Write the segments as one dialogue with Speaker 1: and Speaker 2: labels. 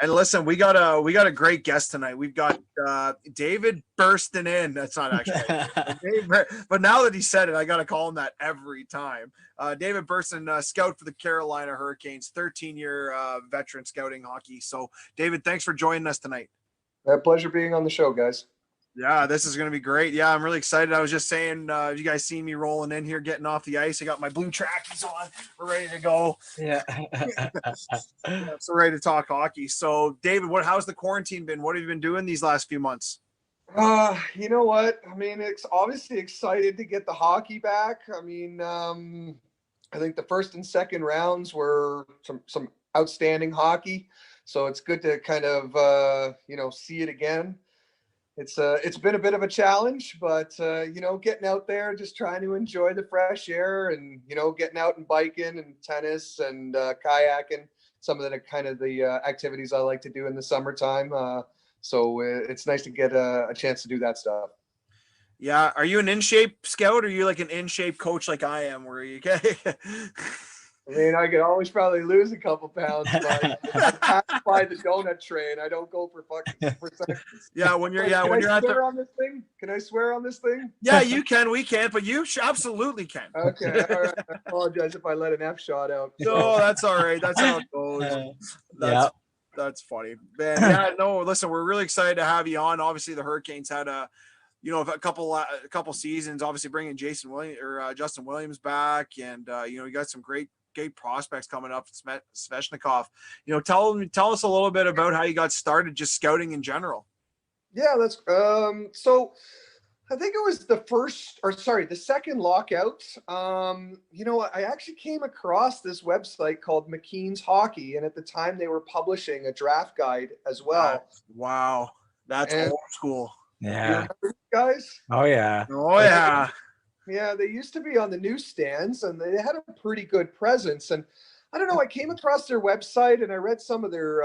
Speaker 1: And listen, we got a great guest tonight. We've got David Burstyn in. That's not actually, but now that he said it, I got to call him that every time. David Burstyn, scout for the Carolina Hurricanes, 13-year veteran scouting hockey. So, David, thanks for joining us tonight.
Speaker 2: A pleasure being on the show, guys.
Speaker 1: Yeah, this is going to be great. Yeah, I'm really excited. I was just saying, you guys see me rolling in here, getting off the ice. I got my blue trackies on. We're ready to go.
Speaker 3: Yeah.
Speaker 1: So ready to talk hockey. So, David, how's the quarantine been? What have you been doing these last few months?
Speaker 2: You know what? I mean, it's obviously excited to get the hockey back. I mean, I think the first and second rounds were some outstanding hockey. So it's good to kind of, see it again. It's been a bit of a challenge, but, getting out there, just trying to enjoy the fresh air and, getting out and biking and tennis and kayaking, some of the activities I like to do in the summertime. So it's nice to get a chance to do that stuff.
Speaker 1: Yeah. Are you an in-shape scout or are you like an in-shape coach like I am where you get
Speaker 2: I mean, I could always probably lose a couple pounds, but I pass by the donut tray and I don't go for seconds.
Speaker 1: Yeah, when you're at
Speaker 2: on this thing? Can I swear on this thing?
Speaker 1: Yeah, you can. We can't, but you absolutely can.
Speaker 2: Okay, all right. I apologize if I let an F shot out.
Speaker 1: No, that's all right. That's how it goes. That's funny, man. Yeah, no. Listen, we're really excited to have you on. Obviously, the Hurricanes had a couple seasons. Obviously, bringing Justin Williams back, and you got some great prospects coming up. Svechnikov. Tell us a little bit about how you got started just scouting in general.
Speaker 2: Yeah, that's so I think it was the second lockout. I actually came across this website called McKean's Hockey, and at the time they were publishing a draft guide as well.
Speaker 1: Wow, that's old school.
Speaker 3: Yeah,
Speaker 2: guys.
Speaker 3: Oh yeah.
Speaker 2: Yeah, they used to be on the newsstands, and they had a pretty good presence. And I don't know, I came across their website, and I read some of their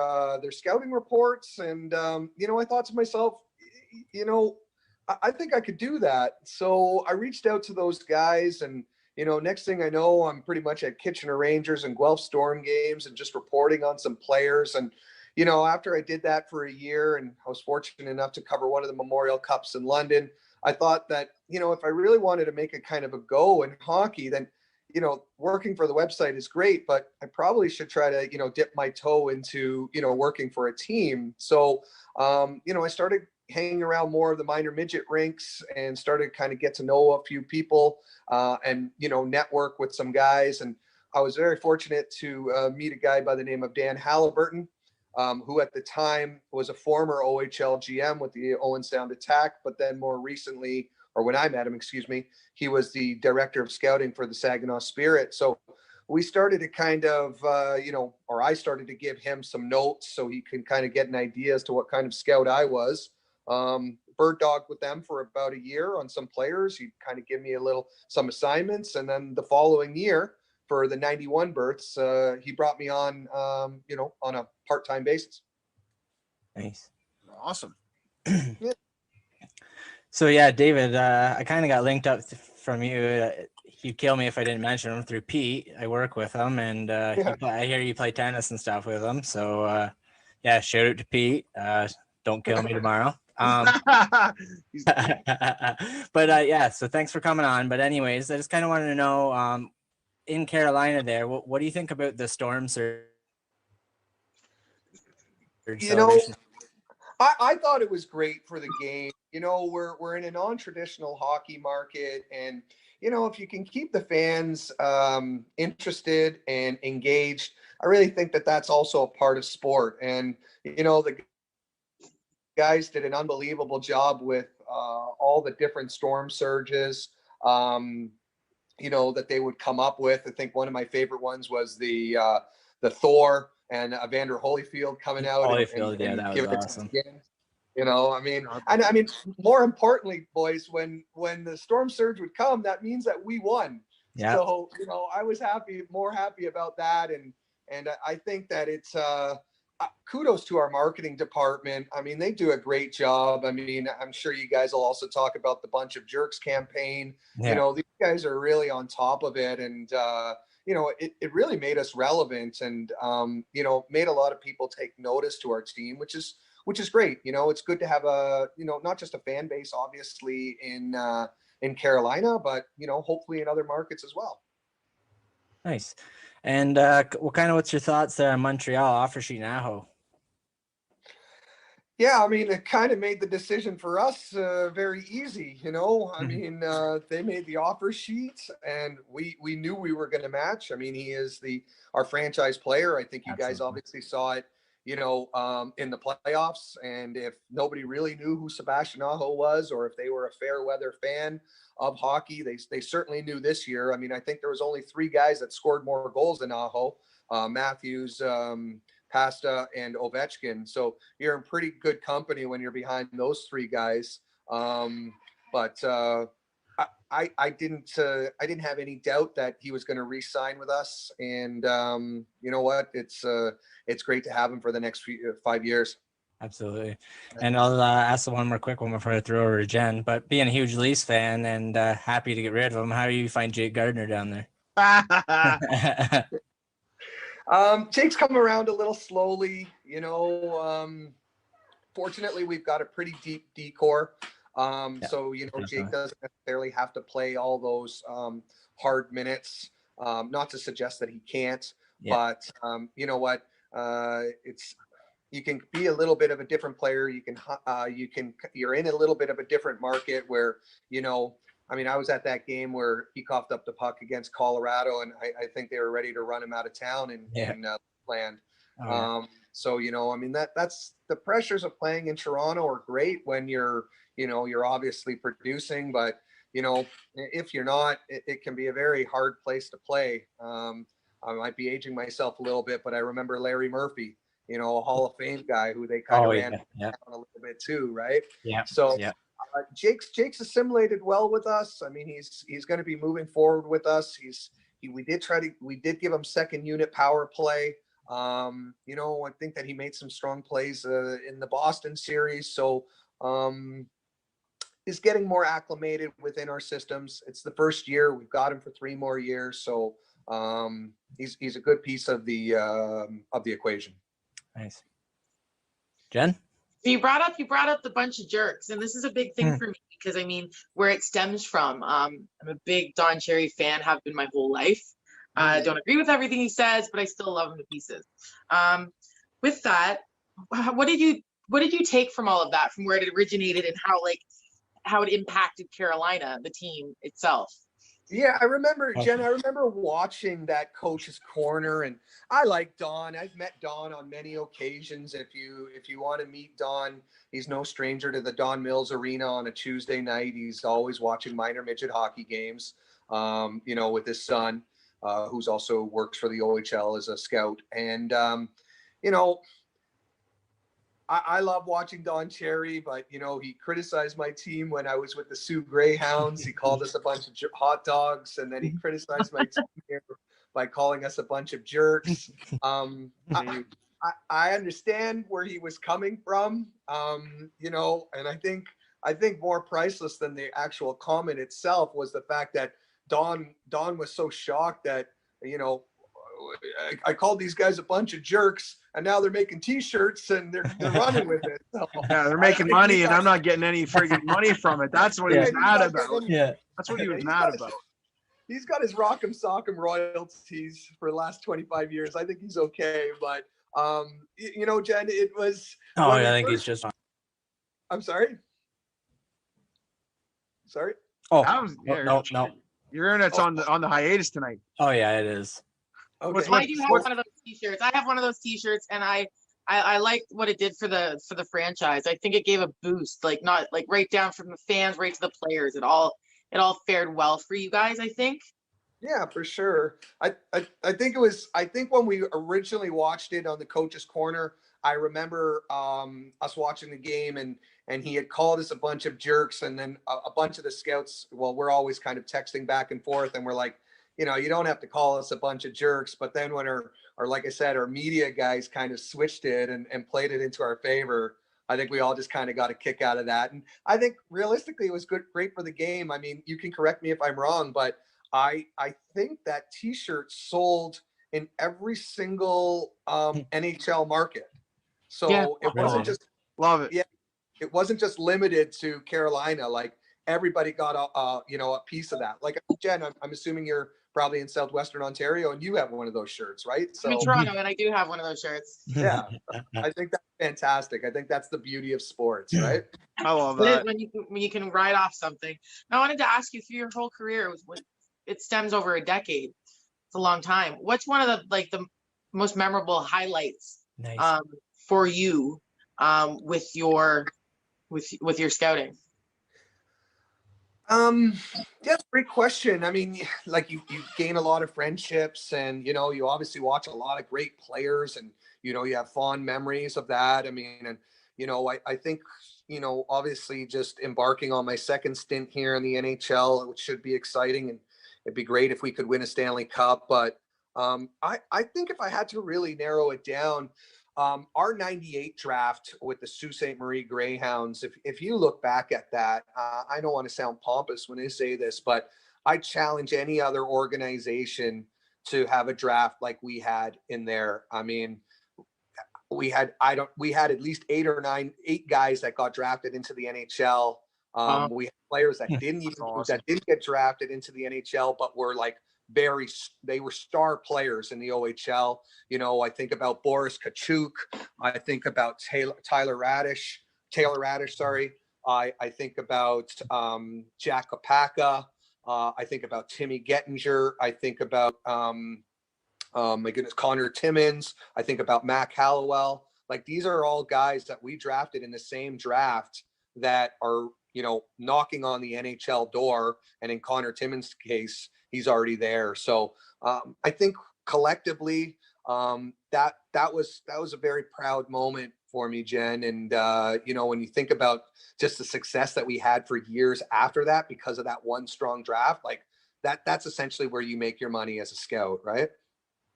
Speaker 2: scouting reports, and I thought to myself, I think I could do that. So I reached out to those guys, and next thing I know, I'm pretty much at Kitchener Rangers and Guelph Storm games, and just reporting on some players. And after I did that for a year, and I was fortunate enough to cover one of the Memorial Cups in London, I thought that, if I really wanted to make a kind of a go in hockey, then, working for the website is great, but I probably should try to, dip my toe into, working for a team. So, I started hanging around more of the minor midget rinks and started kind of get to know a few people and, network with some guys. And I was very fortunate to meet a guy by the name of Dan Halliburton, who at the time was a former OHL GM with the Owen Sound Attack, but then more recently, or when I met him, he was the director of scouting for the Saginaw Spirit. So we started to kind of, or I started to give him some notes so he can kind of get an idea as to what kind of scout I was. Bird dog with them for about a year on some players. He'd kind of give me some assignments. And then the following year, for the 91 births, he brought me on, on a part-time basis.
Speaker 3: Nice.
Speaker 1: Awesome.
Speaker 2: Yeah.
Speaker 3: So yeah, David, I kind of got linked up from you. He'd kill me if I didn't mention him through Pete. I work with him, and I hear you play tennis and stuff with him. So shout out to Pete. Don't kill me tomorrow. But so thanks for coming on. But anyways, I just kind of wanted to know, in Carolina there, what do you think about the Storm surge?
Speaker 2: I thought it was great for the game. We're in a non-traditional hockey market, and if you can keep the fans interested and engaged, I really think that that's also a part of sport. And the guys did an unbelievable job with all the different storm surges that they would come up with. I think one of my favorite ones was the Thor and Evander Holyfield coming out and
Speaker 3: that was awesome.
Speaker 2: I mean, more importantly, boys, when the storm surge would come, that means that we won.
Speaker 3: Yeah.
Speaker 2: So, I was more happy about that. And I think that it's kudos to our marketing department. I mean, they do a great job. I mean, I'm sure you guys will also talk about the Bunch of Jerks campaign.
Speaker 3: Yeah.
Speaker 2: These guys are really on top of it. And, it really made us relevant and, made a lot of people take notice to our team, which is great. It's good to have not just a fan base, obviously in Carolina, but, hopefully in other markets as well.
Speaker 3: Nice. And what's your thoughts there on Montreal offer sheet and Aho?
Speaker 2: Yeah, I mean, it kind of made the decision for us very easy. I mean, they made the offer sheet, and we knew we were going to match. I mean, he is our franchise player. I think you guys obviously saw it, in the playoffs. And if nobody really knew who Sebastian Aho was, or if they were a fair weather fan of hockey, they certainly knew this year. I mean, I think there was only 3 guys that scored more goals than Aho: Matthews, Pasta, and Ovechkin. So you're in pretty good company when you're behind those 3 guys. But I didn't have any doubt that he was going to re-sign with us. And you know what? It's great to have him for the next 5 years.
Speaker 3: Absolutely. And I'll ask one more quick one before I throw over to Jen. But being a huge Leafs fan and happy to get rid of him, how do you find Jake Gardner down there?
Speaker 2: Jake's come around a little slowly, fortunately we've got a pretty deep decor. So, Jake doesn't necessarily have to play all those hard minutes. Not to suggest that he can't, but you know what? You can be a little bit of a different player. You're in a little bit of a different market where, I mean, I was at that game where he coughed up the puck against Colorado, and I think they were ready to run him out of town in land. So, I mean, that's the pressures of playing in Toronto are great when you're obviously producing, but, if you're not, it can be a very hard place to play. I might be aging myself a little bit, but I remember Larry Murphy, a Hall of Fame guy who they kind of ran down a little bit too, right?
Speaker 3: Yeah.
Speaker 2: So Jake's assimilated well with us. I mean, he's going to be moving forward with us. We did give him second unit power play. I think that he made some strong plays in the Boston series. So he's getting more acclimated within our systems. It's the first year. We've got him for 3 more years. So he's a good piece of the equation.
Speaker 3: Nice. Jen?
Speaker 4: So you brought up the bunch of jerks, and this is a big thing for me because, I mean, where it stems from, I'm a big Don Cherry fan, have been my whole life. I don't agree with everything he says, but I still love him to pieces. With that, what did you take from all of that, from where it originated and how it impacted Carolina, the team itself?
Speaker 2: Yeah, I remember, Jen, I remember watching that Coach's Corner, and I like Don. I've met Don on many occasions. If you want to meet Don, he's no stranger to the Don Mills Arena on a Tuesday night. He's always watching minor midget hockey games, with his son, who's also works for the OHL as a scout. And, I love watching Don Cherry, but, he criticized my team when I was with the Sioux Greyhounds. He called us a bunch of hot dogs, and then he criticized my team here by calling us a bunch of jerks. I understand where he was coming from, and I think more priceless than the actual comment itself was the fact that Don was so shocked that, I called these guys a bunch of jerks, and now they're making T-shirts and they're running with it. So,
Speaker 1: yeah, they're making money, and I'm not getting any friggin' money from it. That's what he was mad about. That's what he was mad about.
Speaker 2: He's got his Rock'em Sock'em royalties for the last 25 years. I think he's okay, but Jen, it was.
Speaker 3: Oh, I think he's just.
Speaker 2: I'm sorry. Sorry.
Speaker 3: Oh, no.
Speaker 1: Your internet's on the hiatus tonight.
Speaker 3: Oh yeah, it is.
Speaker 4: Okay. I do have one of those T-shirts. I have one of those T-shirts, and I liked what it did for the franchise. I think it gave a boost, not right down from the fans right to the players. It all fared well for you guys, I think.
Speaker 2: Yeah, for sure. I think it was. I think when we originally watched it on the Coach's Corner, I remember us watching the game, and he had called us a bunch of jerks, and then a bunch of the scouts. Well, we're always kind of texting back and forth, and we're like, you don't have to call us a bunch of jerks. But then when our like I said, our media guys kind of switched it and played it into our favor, I think we all just kind of got a kick out of that. And I think realistically, it was great for the game. I mean, you can correct me if I'm wrong, but I think that T-shirt sold in every single NHL market. So
Speaker 4: Yeah.
Speaker 2: it wasn't just
Speaker 1: Love it.
Speaker 2: yeah, it wasn't just limited to Carolina. Like everybody got a piece of that. Like Jen, I'm assuming you're probably in Southwestern Ontario and you have one of those shirts, right?
Speaker 4: I'm in
Speaker 2: So
Speaker 4: Toronto and I do have one of those shirts.
Speaker 2: yeah, I think that's fantastic. I think that's the beauty of sports, right?
Speaker 1: I love
Speaker 4: It is
Speaker 1: that.
Speaker 4: when you can ride off something. Now, I wanted to ask you, through your whole career, it stems over a decade. It's a long time. What's one of the most memorable highlights
Speaker 3: Nice.
Speaker 4: for you with your scouting?
Speaker 2: Yeah, great question. I mean, like you gain a lot of friendships, and you obviously watch a lot of great players, and you have fond memories of that. I mean, and I think obviously just embarking on my second stint here in the NHL, which should be exciting, and it'd be great if we could win a Stanley Cup. But I think if I had to really narrow it down, our 98 draft with the Sault Ste. Marie Greyhounds, if you look back at that, I don't want to sound pompous when I say this, but I challenge any other organization to have a draft like we had in there. I mean, we had at least eight guys that got drafted into the NHL. We had players that
Speaker 1: Awesome.
Speaker 2: didn't get drafted into the NHL, but were like they were star players in the OHL. I think about Boris Kachuk. I think about Taylor Radish, sorry. I think about Jack Kopaka. I think about Timmy Gettinger. I think about my goodness, Connor Timmins. I think about Mac Hallowell. Like these are all guys that we drafted in the same draft that are knocking on the NHL door. And in Connor Timmins' case, he's already there. So I think collectively, that was a very proud moment for me, Jen. And when you think about just the success that we had for years after that, because of that one strong draft, like that's essentially where you make your money as a scout, right?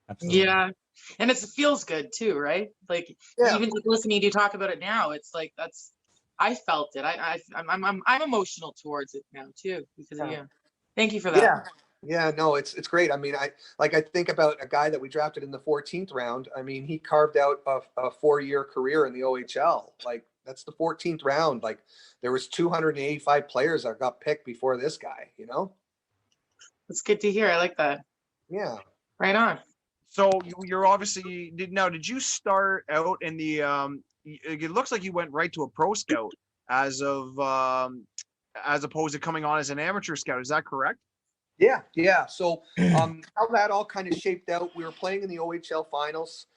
Speaker 3: Absolutely.
Speaker 4: Yeah, and it feels good too, right? Like even just listening to you talk about it now, it's like I felt it. I'm emotional towards it now too because of you. Thank you for that.
Speaker 2: Yeah, no, it's great. I mean, I think about a guy that we drafted in the 14th round. I mean, he carved out a 4-year career in the OHL. Like that's the 14th round. Like there was 285 players that got picked before this guy.
Speaker 4: It's good to hear. I like that.
Speaker 2: Yeah.
Speaker 4: Right on.
Speaker 1: So you're obviously did you start out in the it looks like you went right to a pro scout as opposed to coming on as an amateur scout. Is that correct?
Speaker 2: Yeah. So how that all kind of shaped out, we were playing in the OHL finals,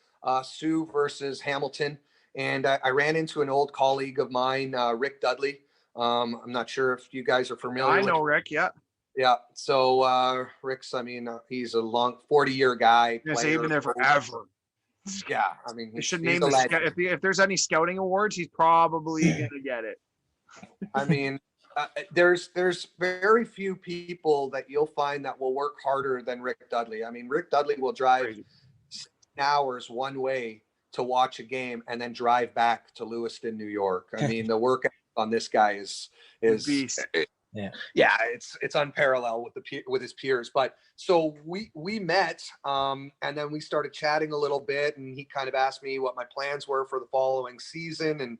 Speaker 2: Sioux versus Hamilton, and I ran into an old colleague of mine, Rick Dudley. I'm not sure if you guys are familiar with him.
Speaker 1: Rick, yeah.
Speaker 2: Yeah. So Rick's, I mean, he's a long 40-year guy.
Speaker 1: Yes, he's been there forever.
Speaker 2: Yeah, I mean,
Speaker 1: he should name the if there's any scouting awards, he's probably gonna get it.
Speaker 2: I mean, there's very few people that you'll find that will work harder than Rick Dudley. I mean, Rick Dudley will drive 6 hours one way to watch a game and then drive back to Lewiston, New York. I mean, the work on this guy is it's unparalleled with his peers. But so we met and then we started chatting a little bit, and he kind of asked me what my plans were for the following season,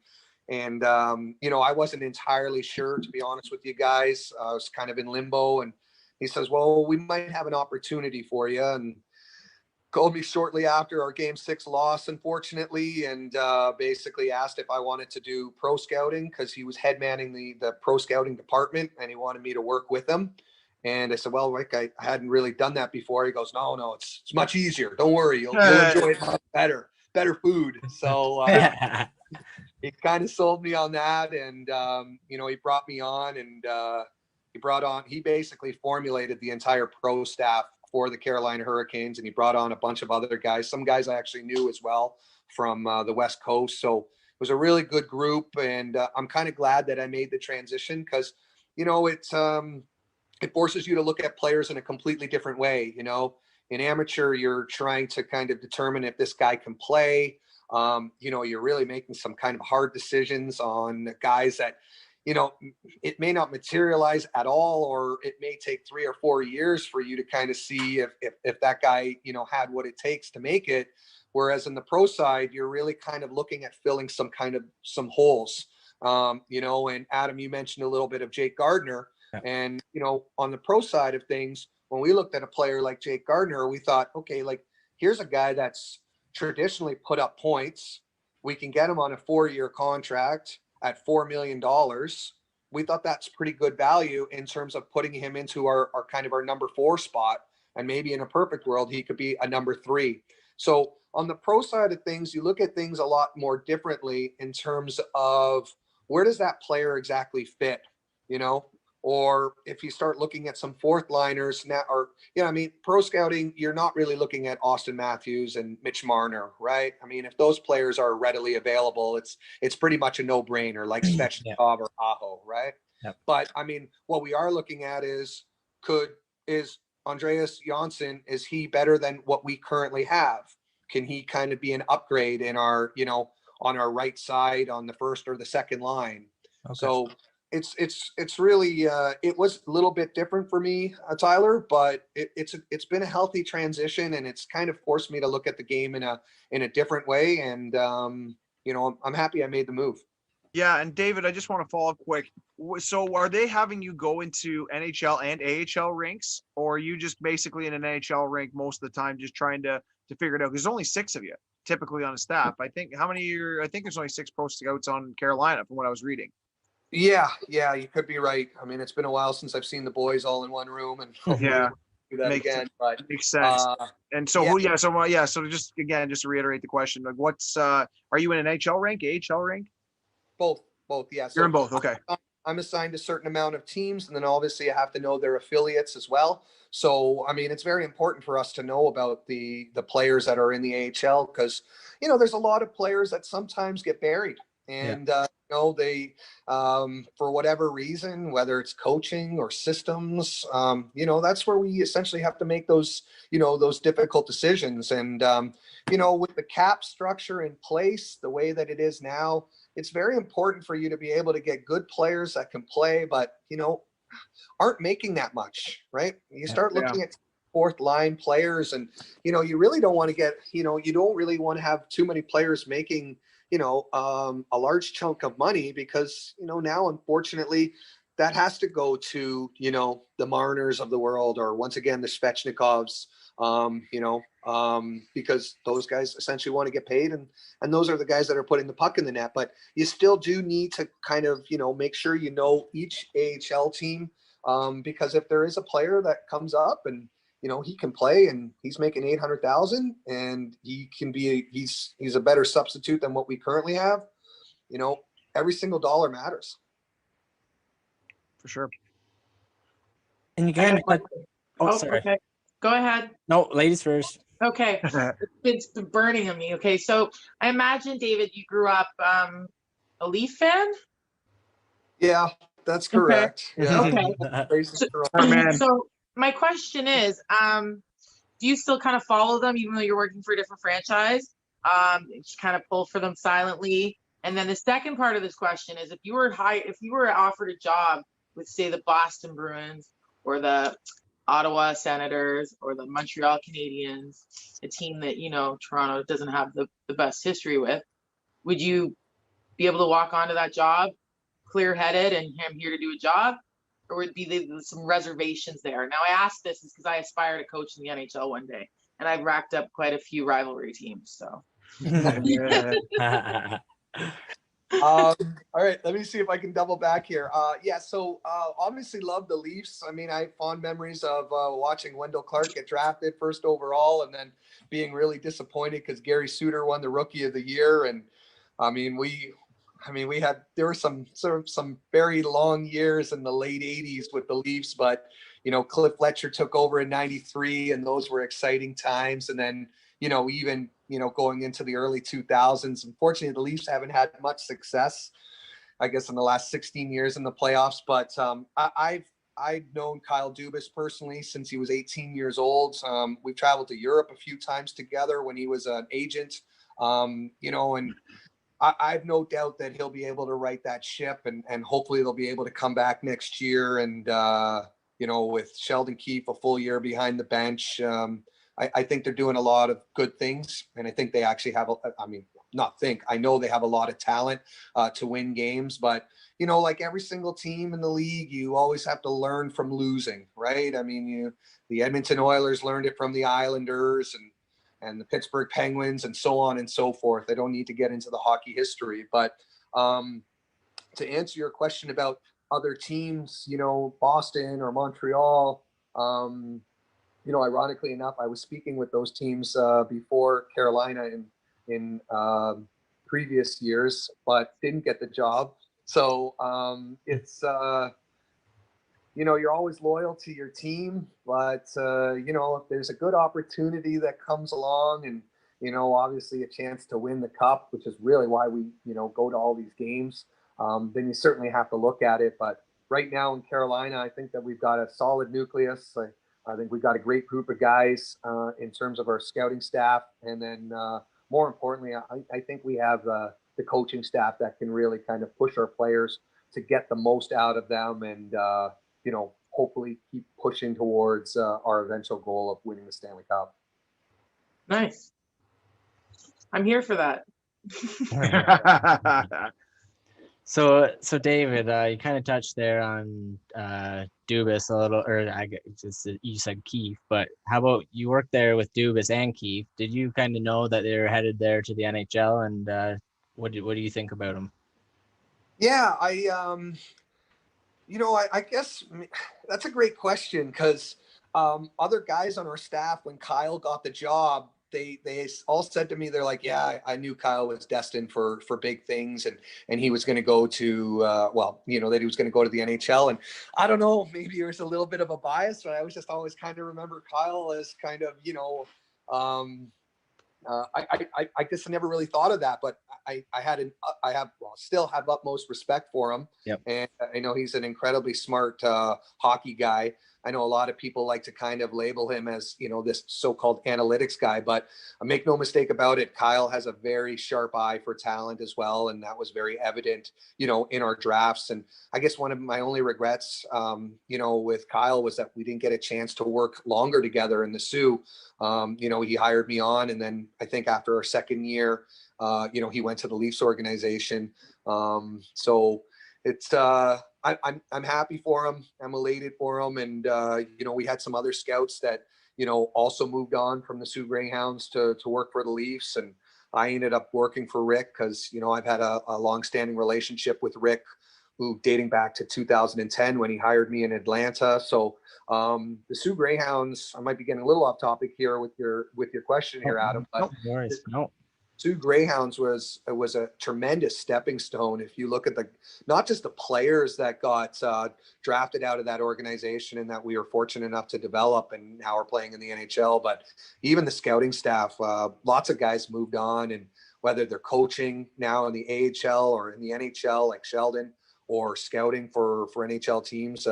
Speaker 2: and I wasn't entirely sure, to be honest with you guys. I was kind of in limbo, and he says, well, we might have an opportunity for you, and called me shortly after our Game 6 loss, unfortunately, and basically asked if I wanted to do pro scouting because he was head manning the pro scouting department, and he wanted me to work with him. And I said, well, Rick, I hadn't really done that before. He goes, no, it's much easier. Don't worry. You'll enjoy it much better food. So he kind of sold me on that. And, he brought me on, and he basically formulated the entire pro staff for the Carolina Hurricanes, and he brought on a bunch of other guys, some guys I actually knew as well from the West Coast. So it was a really good group, and I'm kind of glad that I made the transition because, it forces you to look at players in a completely different way. In amateur, you're trying to kind of determine if this guy can play. You're really making some kind of hard decisions on guys that, you know, it may not materialize at all, or it may take 3 or 4 years for you to kind of see if that guy, you know, had what it takes to make it. Whereas in the pro side, you're really kind of looking at filling some holes. You know, and Adam, you mentioned a little bit of Jake Gardiner. Yeah. And, you know, on the pro side of things, when we looked at a player like Jake Gardiner, we thought, okay, like, here's a guy that's traditionally put up points. We can get him on a 4-year contract at $4 million. We thought that's pretty good value in terms of putting him into our kind of our number 4 spot. And maybe in a perfect world, he could be a number 3. So on the pro side of things, you look at things a lot more differently in terms of where does that player exactly fit, you know? Or if you start looking at some fourth liners now, or, you know, I mean, pro scouting, you're not really looking at Austin Matthews and Mitch Marner, right? I mean, if those players are readily available, it's pretty much a no-brainer, like Svechnikov or Aho, right? Yep. But I mean, what we are looking at is Andreas Johnsson, is he better than what we currently have? Can he kind of be an upgrade in our, you know, on our right side on the first or the second line? Okay. So it's really it was a little bit different for me, Tyler, but it's been a healthy transition, and it's kind of forced me to look at the game in a different way. And you know, I'm happy I made the move.
Speaker 1: Yeah, and David, I just want to follow up quick. So are they having you go into NHL and AHL rinks, or are you just basically in an NHL rink most of the time, just trying to figure it out? Because there's only 6 of you typically on a staff. I think I think there's only 6 pro scouts on Carolina from what I was reading.
Speaker 2: Yeah, you could be right. I mean, it's been a while since I've seen the boys all in one room, and
Speaker 1: yeah,
Speaker 2: do that again. But
Speaker 1: makes sense. And so so just to reiterate the question, like, what's are you in an NHL rank, AHL rank?
Speaker 2: Both. Yeah. So
Speaker 1: you're in both. Okay.
Speaker 2: I'm assigned a certain amount of teams, and then obviously I have to know their affiliates as well. So, I mean, it's very important for us to know about the players that are in the AHL, because, you know, there's a lot of players that sometimes get buried, and you know, they for whatever reason, whether it's coaching or systems, you know, that's where we essentially have to make those, you know, those difficult decisions. And you know, with the cap structure in place the way that it is now, it's very important for you to be able to get good players that can play, but, you know, aren't making that much, right? You start looking at fourth line players, and, you know, you really don't want to get, you know, you don't really want to have too many players making, you know, a large chunk of money, because, you know, now, unfortunately, that has to go to, you know, the Mariners of the world, or once again, the Svechnikovs, you know, because those guys essentially want to get paid, and those are the guys that are putting the puck in the net. But you still do need to kind of, you know, make sure you know each AHL team, because if there is a player that comes up and, you know, he can play and he's making 800,000 and he can be he's a better substitute than what we currently have, you know, every single dollar matters.
Speaker 1: For sure.
Speaker 3: And you kind of sorry.
Speaker 4: Okay. Go ahead.
Speaker 3: No, ladies first.
Speaker 4: Okay. It's been burning on me. Okay. So I imagine, David, you grew up a Leaf fan?
Speaker 2: Yeah, that's correct.
Speaker 4: Okay.
Speaker 2: Yeah.
Speaker 4: Okay. So my question is, do you still kind of follow them even though you're working for a different franchise? Just kind of pull for them silently. And then the second part of this question is, if you were offered a job with, say, the Boston Bruins or the Ottawa Senators or the Montreal Canadiens, a team that, you know, Toronto doesn't have the best history with, would you be able to walk onto that job clear-headed and I'm here to do a job? Or would be some reservations there? Now, I ask this is because I aspire to coach in the NHL one day, and I've racked up quite a few rivalry teams. So,
Speaker 2: all right, let me see if I can double back here. So obviously love the Leafs. I mean, I have fond memories of watching Wendell Clark get drafted first overall, and then being really disappointed because Gary Suter won the Rookie of the Year. And there were some very long years in the late 80s with the Leafs, but, you know, Cliff Fletcher took over in 93, and those were exciting times. And then, you know, even, you know, going into the early 2000s, unfortunately, the Leafs haven't had much success, I guess, in the last 16 years in the playoffs. But I've known Kyle Dubas personally since he was 18 years old. We've traveled to Europe a few times together when he was an agent, you know, and I have no doubt that he'll be able to right that ship, and hopefully they'll be able to come back next year. And, with Sheldon Keefe a full year behind the bench, I think they're doing a lot of good things. And I think they actually have, I know they have a lot of talent to win games, but like every single team in the league, you always have to learn from losing, right? I mean, the Edmonton Oilers learned it from the Islanders and the Pittsburgh Penguins and so on and so forth. I don't need to get into the hockey history, but to answer your question about other teams, Boston or Montreal, ironically enough, I was speaking with those teams before Carolina in previous years, but didn't get the job. So it's, you're always loyal to your team, but, if there's a good opportunity that comes along and, obviously a chance to win the cup, which is really why we, go to all these games, then you certainly have to look at it. But right now in Carolina, I think that we've got a solid nucleus. I think we've got a great group of guys in terms of our scouting staff. And then more importantly, I think we have the coaching staff that can really kind of push our players to get the most out of them and, hopefully keep pushing towards our eventual goal of winning the Stanley Cup.
Speaker 4: Nice. I'm here for that.
Speaker 3: So David, you kind of touched there on Dubas a little, or I guess you said Keefe, but how about you worked there with Dubas and Keefe? Did you kind of know that they were headed there to the NHL, and what do you think about them?
Speaker 2: Yeah, I guess that's a great question because other guys on our staff, when Kyle got the job, they all said to me, they're like, yeah, I knew Kyle was destined for big things and he was going to go to, that he was going to go to the NHL. And I don't know, maybe there's a little bit of a bias, but I was just always kind of remember Kyle as kind of, I guess I never really thought of that, but still have utmost respect for him.
Speaker 3: Yep.
Speaker 2: And I know he's an incredibly smart hockey guy. I know a lot of people like to kind of label him as, this so-called analytics guy, but make no mistake about it, Kyle has a very sharp eye for talent as well. And that was very evident, in our drafts. And I guess one of my only regrets, with Kyle was that we didn't get a chance to work longer together in the Sioux. He hired me on, and then I think after our second year, he went to the Leafs organization. So it's, I'm happy for him. I'm elated for him. And, we had some other scouts that, also moved on from the Sioux Greyhounds to work for the Leafs. And I ended up working for Rick because, I've had a long-standing relationship with Rick, who dating back to 2010 when he hired me in Atlanta. So the Sioux Greyhounds, I might be getting a little off topic here with your question here, Adam. But
Speaker 3: No.
Speaker 2: Sioux Greyhounds was a tremendous stepping stone. If you look at not just the players that got drafted out of that organization and that we were fortunate enough to develop and now are playing in the NHL, but even the scouting staff, lots of guys moved on, and whether they're coaching now in the AHL or in the NHL, like Sheldon, or scouting for NHL teams,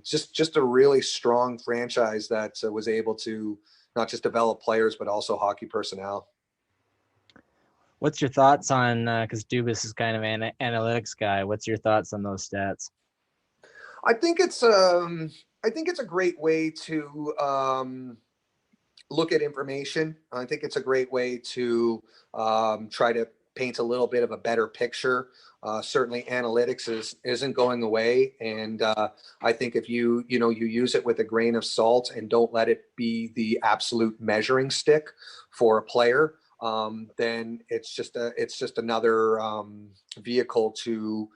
Speaker 2: just a really strong franchise that was able to not just develop players, but also hockey personnel.
Speaker 3: What's your thoughts on, because Dubas is kind of an analytics guy, what's your thoughts on those stats?
Speaker 2: I think it's a great way to look at information. I think it's a great way to try to paint a little bit of a better picture. Certainly analytics isn't going away. And I think if you use it with a grain of salt and don't let it be the absolute measuring stick for a player, then it's just another vehicle to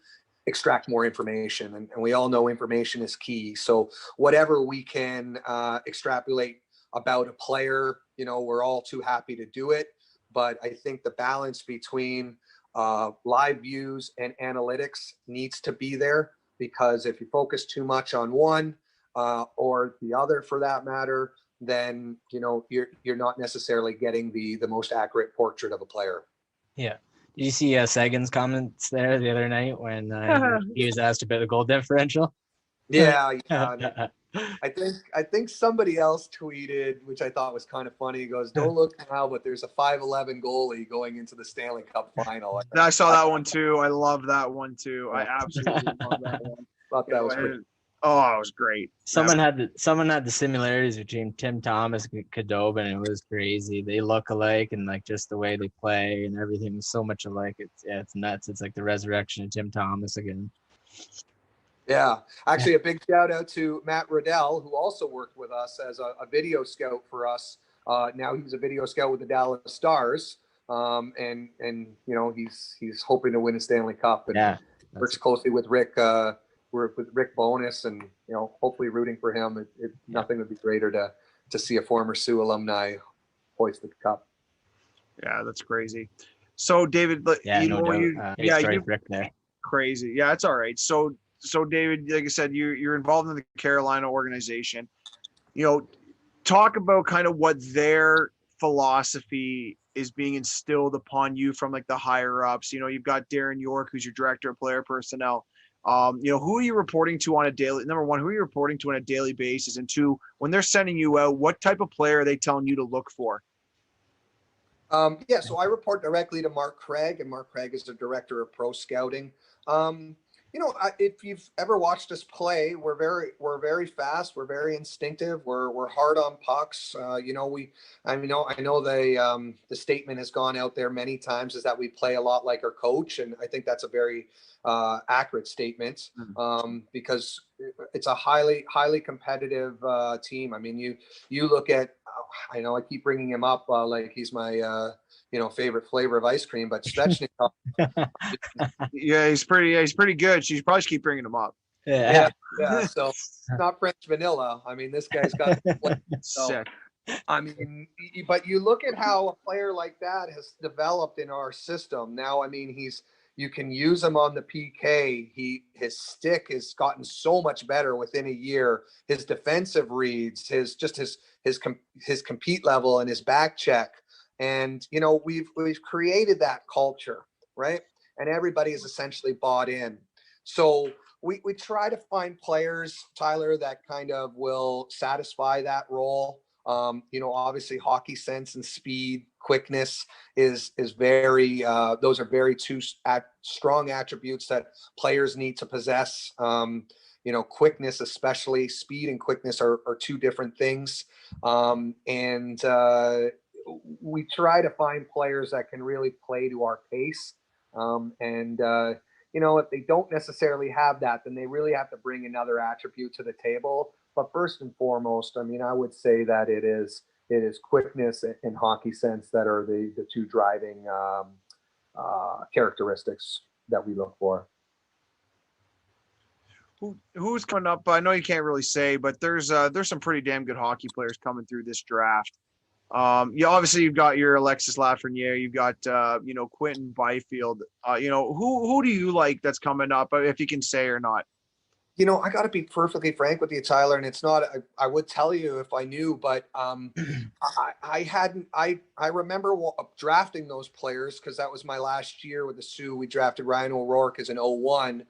Speaker 2: extract more information. And we all know information is key. So whatever we can extrapolate about a player, we're all too happy to do it. But I think the balance between live views and analytics needs to be there, because if you focus too much on one or the other for that matter, then you're not necessarily getting the most accurate portrait of a player.
Speaker 3: Yeah. Did you see Sagan's comments there the other night when he was asked about the goal differential?
Speaker 2: Yeah. I think somebody else tweeted, which I thought was kind of funny. He goes, "Don't look now, but there's a 5'11" goalie going into the Stanley Cup final."
Speaker 1: I saw that one too. I love that one too. I absolutely love that one.
Speaker 2: Thought that was pretty.
Speaker 1: Oh, it was great.
Speaker 3: Someone had the similarities between Tim Thomas and Khudobin. It was crazy. They look alike, and like just the way they play and everything was so much alike. It's nuts. It's like the resurrection of Tim Thomas again.
Speaker 2: Yeah, actually, a big shout out to Matt Riddell, who also worked with us as a video scout for us. Now he's a video scout with the Dallas Stars, and he's hoping to win a Stanley Cup, and works closely with Rick. With Rick Bonus, and hopefully rooting for him. Nothing would be greater to see a former Sioux alumni hoist the cup.
Speaker 1: Yeah, that's crazy. So David, Rick
Speaker 3: there.
Speaker 1: Crazy. Yeah, it's all right. So David, like I said, you're involved in the Carolina organization. Talk about kind of what their philosophy is being instilled upon you from like the higher ups. You've got Darren York, who's your director of player personnel. Who are you reporting to on a daily? Number one, who are you reporting to on a daily basis? And two, when they're sending you out, what type of player are they telling you to look for?
Speaker 2: So I report directly to Mark Craig, and Mark Craig is the director of pro scouting. If you've ever watched us play, we're very fast. We're very instinctive. We're hard on pucks. I know the statement has gone out there many times is that we play a lot like our coach, and I think that's a very accurate statement because it's a highly competitive team. I mean, you look at, I know I keep bringing him up like he's my favorite flavor of ice cream, but Svechnikov.
Speaker 1: Yeah, he's pretty good. You probably should keep bringing him up.
Speaker 2: Yeah. So it's not French vanilla. I mean, this guy's got
Speaker 1: sick.
Speaker 2: I mean, but you look at how a player like that has developed in our system. Now, I mean, you can use him on the PK. His stick has gotten so much better within a year. His defensive reads, his compete level, and his back check. And we've created that culture, right? And everybody is essentially bought in. So we try to find players, Tyler, that kind of will satisfy that role. Obviously hockey sense and speed, quickness is very, those are very two strong attributes that players need to possess. Quickness, especially speed and quickness are two different things. We try to find players that can really play to our pace. If they don't necessarily have that, then they really have to bring another attribute to the table. But first and foremost, I mean, I would say that it is quickness and hockey sense that are the two driving characteristics that we look for.
Speaker 1: Who's coming up? I know you can't really say, but there's some pretty damn good hockey players coming through this draft. Obviously you've got your Alexis Lafreniere, you've got Quentin Byfield. Who do you like that's coming up, if you can say or not?
Speaker 2: I got to be perfectly frank with you, Tyler, and it's not, I would tell you if I knew, but I remember drafting those players because that was my last year with the Sioux. We drafted Ryan O'Rourke as an 01.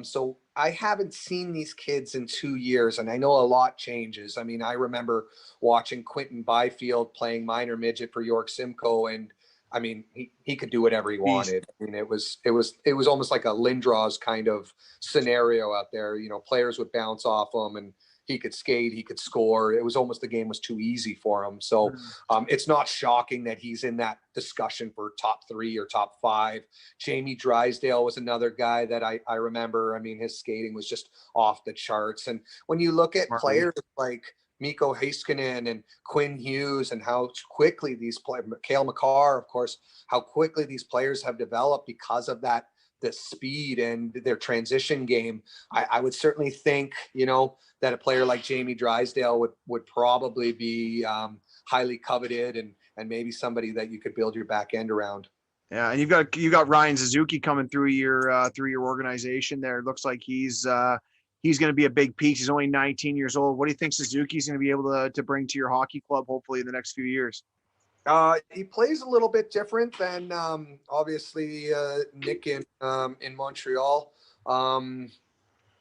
Speaker 2: So I haven't seen these kids in 2 years, and I know a lot changes. I mean, I remember watching Quentin Byfield playing minor midget for York Simcoe, and I mean, he could do whatever he wanted. I mean, it was almost like a Lindros kind of scenario out there. Players would bounce off him, and he could skate, he could score. It was almost the game was too easy for him. So it's not shocking that he's in that discussion for top 3 or top 5. Jamie Drysdale was another guy that I remember. I mean, his skating was just off the charts. And when you look at players like Mikko Heiskanen and Quinn Hughes and how quickly these players, Cale Makar, of course, how quickly these players have developed because of the speed and their transition game. I would certainly think, that a player like Jamie Drysdale would probably be highly coveted and maybe somebody that you could build your back end around.
Speaker 1: Yeah, and you got Ryan Suzuki coming through your organization there. It looks like he's going to be a big piece. He's only 19 years old. What do you think Suzuki's going to be able to bring to your hockey club, hopefully in the next few years?
Speaker 2: He plays a little bit different than obviously Nick in Montreal.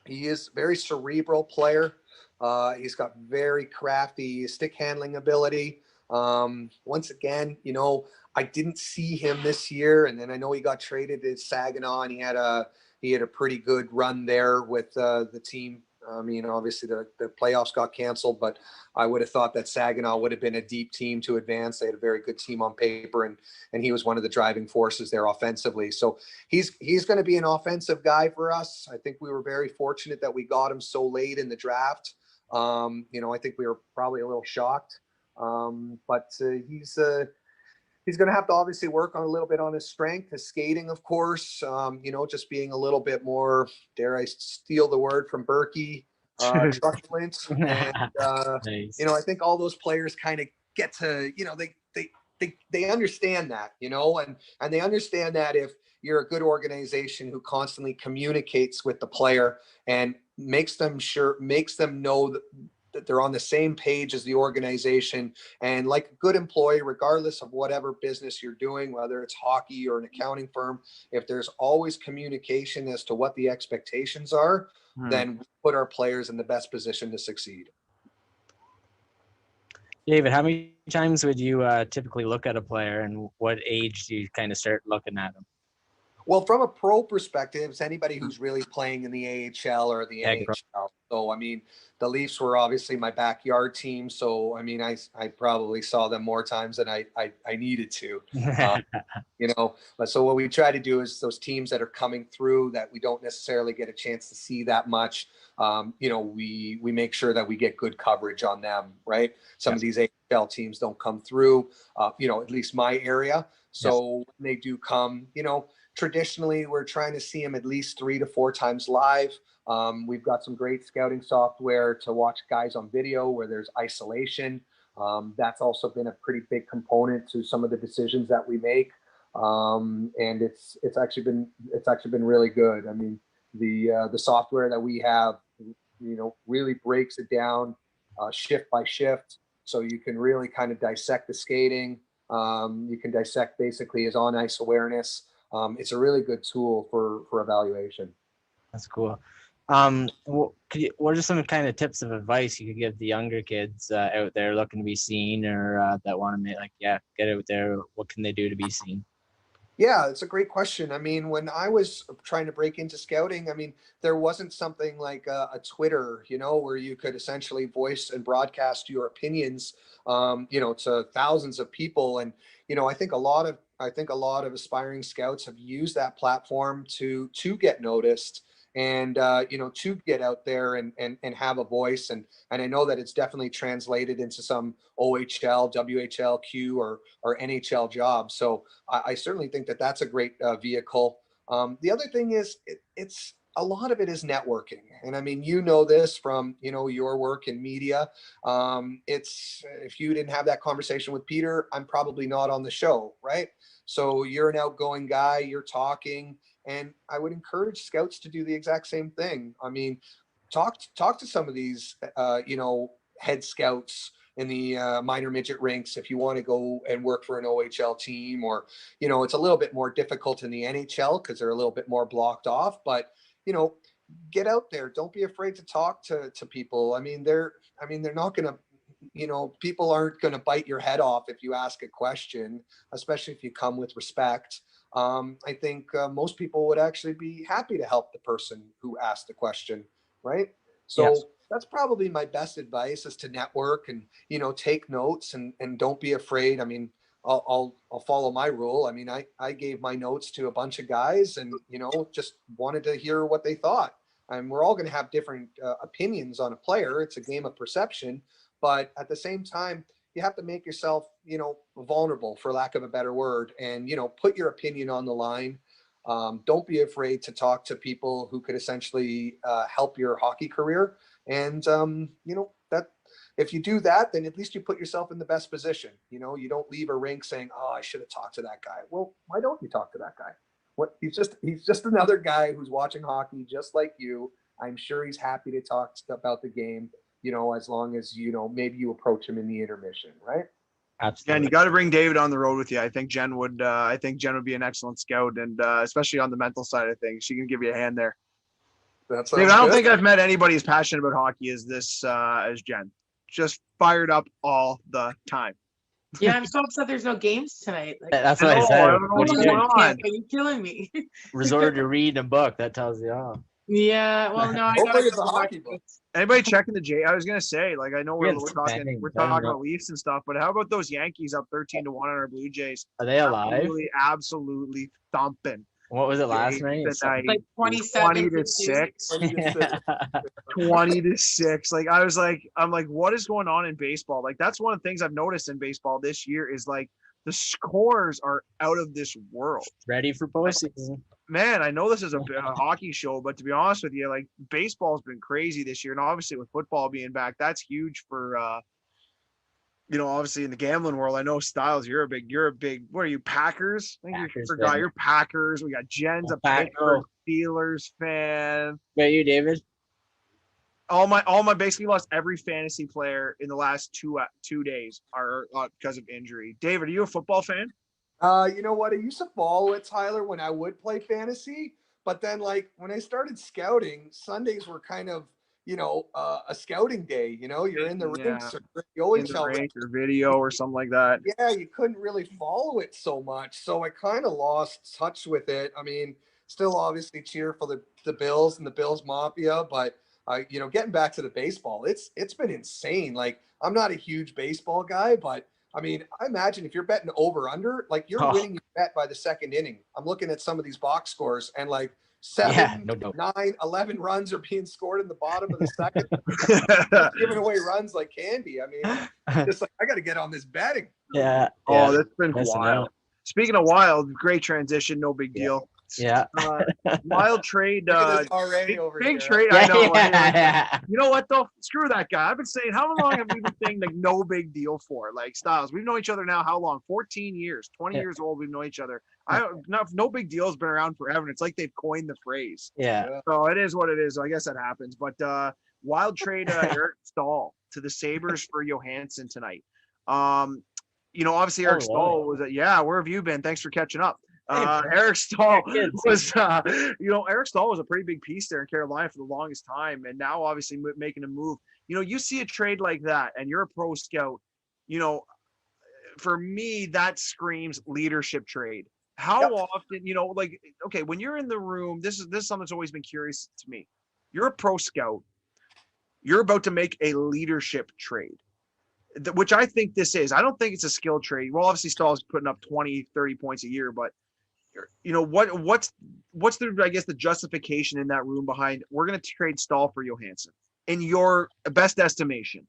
Speaker 2: He is a very cerebral player. He's got very crafty stick handling ability. Once again, you know, I didn't see him this year, and then I know he got traded to Saginaw, and he had a pretty good run there with the team. I mean, obviously the playoffs got canceled, but I would have thought that Saginaw would have been a deep team to advance. They had a very good team on paper, and he was one of the driving forces there offensively. So he's going to be an offensive guy for us. I think we were very fortunate that we got him so late in the draft. You know, I think we were probably a little shocked, but he's going to have to obviously work on a little bit on his strength, his skating, of course. You know, just being a little bit more, dare I steal the word from Berkey, truculent. And,
Speaker 3: Nice.
Speaker 2: you know, I think all those players kind of get to, you know, they understand that, you know, and they understand that if you're a good organization who constantly communicates with the player and makes them know that they're on the same page as the organization, and like a good employee, regardless of whatever business you're doing, whether it's hockey or an accounting firm, if there's always communication as to what the expectations are, then we put our players in the best position to succeed.
Speaker 3: David, how many times would you typically look at a player, and what age do you kind of start looking at them?
Speaker 2: Well, from a pro perspective, it's anybody who's really playing in the AHL or the NHL. So, I mean, the Leafs were obviously my backyard team. So, I mean, I probably saw them more times than I needed to, you know. But so what we try to do is those teams that are coming through that we don't necessarily get a chance to see that much, you know, we make sure that we get good coverage on them, right? Some of these AHL teams don't come through, you know, at least my area. So when they do come, you know, traditionally, we're trying to see them at least 3 to 4 times live. We've got some great scouting software to watch guys on video where there's isolation. That's also been a pretty big component to some of the decisions that we make. And it's actually been really good. I mean, the software that we have, you know, really breaks it down shift by shift, so you can really kind of dissect the skating. You can dissect basically his on ice awareness. It's a really good tool for evaluation.
Speaker 3: That's cool. What are some kind of tips of advice you could give the younger kids out there looking to be seen, or that want to make get out there? What can they do to be seen?
Speaker 2: Yeah, it's a great question. I mean, when I was trying to break into scouting, I mean, there wasn't something like a Twitter, you know, where you could essentially voice and broadcast your opinions, you know, to thousands of people. And, you know, I think a lot of aspiring scouts have used that platform to get noticed and, you know, to get out there and have a voice. And I know that it's definitely translated into some OHL, WHL, Q, or NHL jobs. So I certainly think that that's a great vehicle. The other thing is it's a lot of it is networking. And I mean, you know this from, you know, your work in media. It's if you didn't have that conversation with Peter, I'm probably not on the show, right? So you're an outgoing guy, you're talking, and I would encourage scouts to do the exact same thing. I mean, talk to some of these, you know, head scouts in the minor midget rinks if you want to go and work for an OHL team, or, you know, it's a little bit more difficult in the NHL because they're a little bit more blocked off, but, you know, get out there. Don't be afraid to talk to people. I mean, they're not going to, you know, people aren't going to bite your head off if you ask a question, especially if you come with respect. I think most people would actually be happy to help the person who asked the question, right? So that's probably my best advice, is to network and, you know, take notes and don't be afraid. I mean, I'll follow my rule. I mean, I gave my notes to a bunch of guys and, you know, just wanted to hear what they thought. And we're all going to have different opinions on a player. It's a game of perception, but at the same time, you have to make yourself, you know, vulnerable, for lack of a better word, and, you know, put your opinion on the line. Don't be afraid to talk to people who could essentially help your hockey career. And, you know, that if you do that, then at least you put yourself in the best position. You know, you don't leave a rink saying, oh, I should have talked to that guy. Well, why don't you talk to that guy? He's just another guy who's watching hockey just like you. I'm sure he's happy to talk about the game, you know, as long as, you know, maybe you approach him in the intermission, right?
Speaker 3: Absolutely.
Speaker 1: Yeah, and you got to bring David on the road with you. I think Jen would be an excellent scout, and especially on the mental side of things, she can give you a hand there.
Speaker 2: That
Speaker 1: David,
Speaker 2: sounds
Speaker 1: I don't
Speaker 2: good.
Speaker 1: think I've met anybody as passionate about hockey as this as Jen. Just fired up all the time.
Speaker 4: Yeah, I'm so upset there's no games tonight. Like,
Speaker 3: That's what I
Speaker 1: I
Speaker 3: said.
Speaker 1: don't know what's going on.
Speaker 4: Are you killing me?
Speaker 3: Resorted to read a book. That tells you all.
Speaker 4: Yeah, well, no, I
Speaker 2: Hopefully
Speaker 4: got
Speaker 2: it's a hockey book.
Speaker 1: Anybody checking the J? I was gonna say, like, I know we're
Speaker 3: It's
Speaker 1: talking
Speaker 3: pending.
Speaker 1: about Leafs and stuff, but how about those Yankees up 13-1 on our Blue Jays?
Speaker 3: Are they alive?
Speaker 1: Absolutely thumping.
Speaker 3: What was it last night?
Speaker 4: like 27
Speaker 1: to 6.
Speaker 2: 20-6.
Speaker 1: 20-6. Like I'm like, what is going on in baseball? Like that's one of the things I've noticed in baseball this year is like the scores are out of this world.
Speaker 3: Ready for postseason.
Speaker 1: Man, I know this is a hockey show, but to be honest with you, like baseball's been crazy this year, and obviously with football being back, that's huge for obviously in the gambling world. I know Styles, you're a big. What are you, Packers? I think
Speaker 3: Packers
Speaker 1: forgot
Speaker 3: fan.
Speaker 1: you're Packers. We got Jen's a
Speaker 3: Pack-
Speaker 1: Pittsburgh Steelers fan.
Speaker 3: About you, David?
Speaker 1: All my basically lost every fantasy player in the last 2 days are because of injury. David, are you a football fan?
Speaker 2: You know what? I used to follow it, Tyler, when I would play fantasy. But then, like, when I started scouting, Sundays were kind of, a scouting day. You're in the rinks, or the OHL
Speaker 1: rink or video or something like that.
Speaker 2: Yeah, you couldn't really follow it so much. So I kind of lost touch with it. I mean, still obviously cheer for the Bills and the Bills Mafia, but getting back to the baseball, it's been insane. Like, I'm not a huge baseball guy, but I mean, I imagine if you're betting over under, like you're winning your bet by the second inning. I'm looking at some of these box scores and like 7, 9, 11 runs are being scored in the bottom of the second, giving away runs like candy. I mean, just like I got to get on this betting.
Speaker 3: Yeah.
Speaker 1: Oh, that's been wild. Speaking of wild, great transition. No big deal.
Speaker 3: Yeah.
Speaker 1: Wild trade.
Speaker 2: Already over
Speaker 1: big
Speaker 2: here.
Speaker 1: trade.
Speaker 3: Yeah,
Speaker 1: I know.
Speaker 3: yeah.
Speaker 1: You know what though? Screw that guy. I've been saying, how long have we been saying like no big deal for? Like Styles, we've known each other now how long? 14 years, 20 years old. We've known each other. No big deal has been around forever. It's like they've coined the phrase.
Speaker 3: Yeah.
Speaker 1: So it is what it is. So I guess that happens. But wild trade Eric Stahl to the Sabres for Johansson tonight. Obviously Eric Stahl was where have you been? Thanks for catching up. Eric Stahl was, Eric Stahl was a pretty big piece there in Carolina for the longest time, and now obviously making a move. You see a trade like that, and you're a pro scout. For me, that screams leadership trade. How often, okay, when you're in the room, this is something that's always been curious to me. You're a pro scout. You're about to make a leadership trade, which I think this is. I don't think it's a skill trade. Well, obviously Stahl's putting up 20, 30 points a year, but what's the, I guess, the justification in that room behind we're going to trade Stahl for Johansson in your best estimation?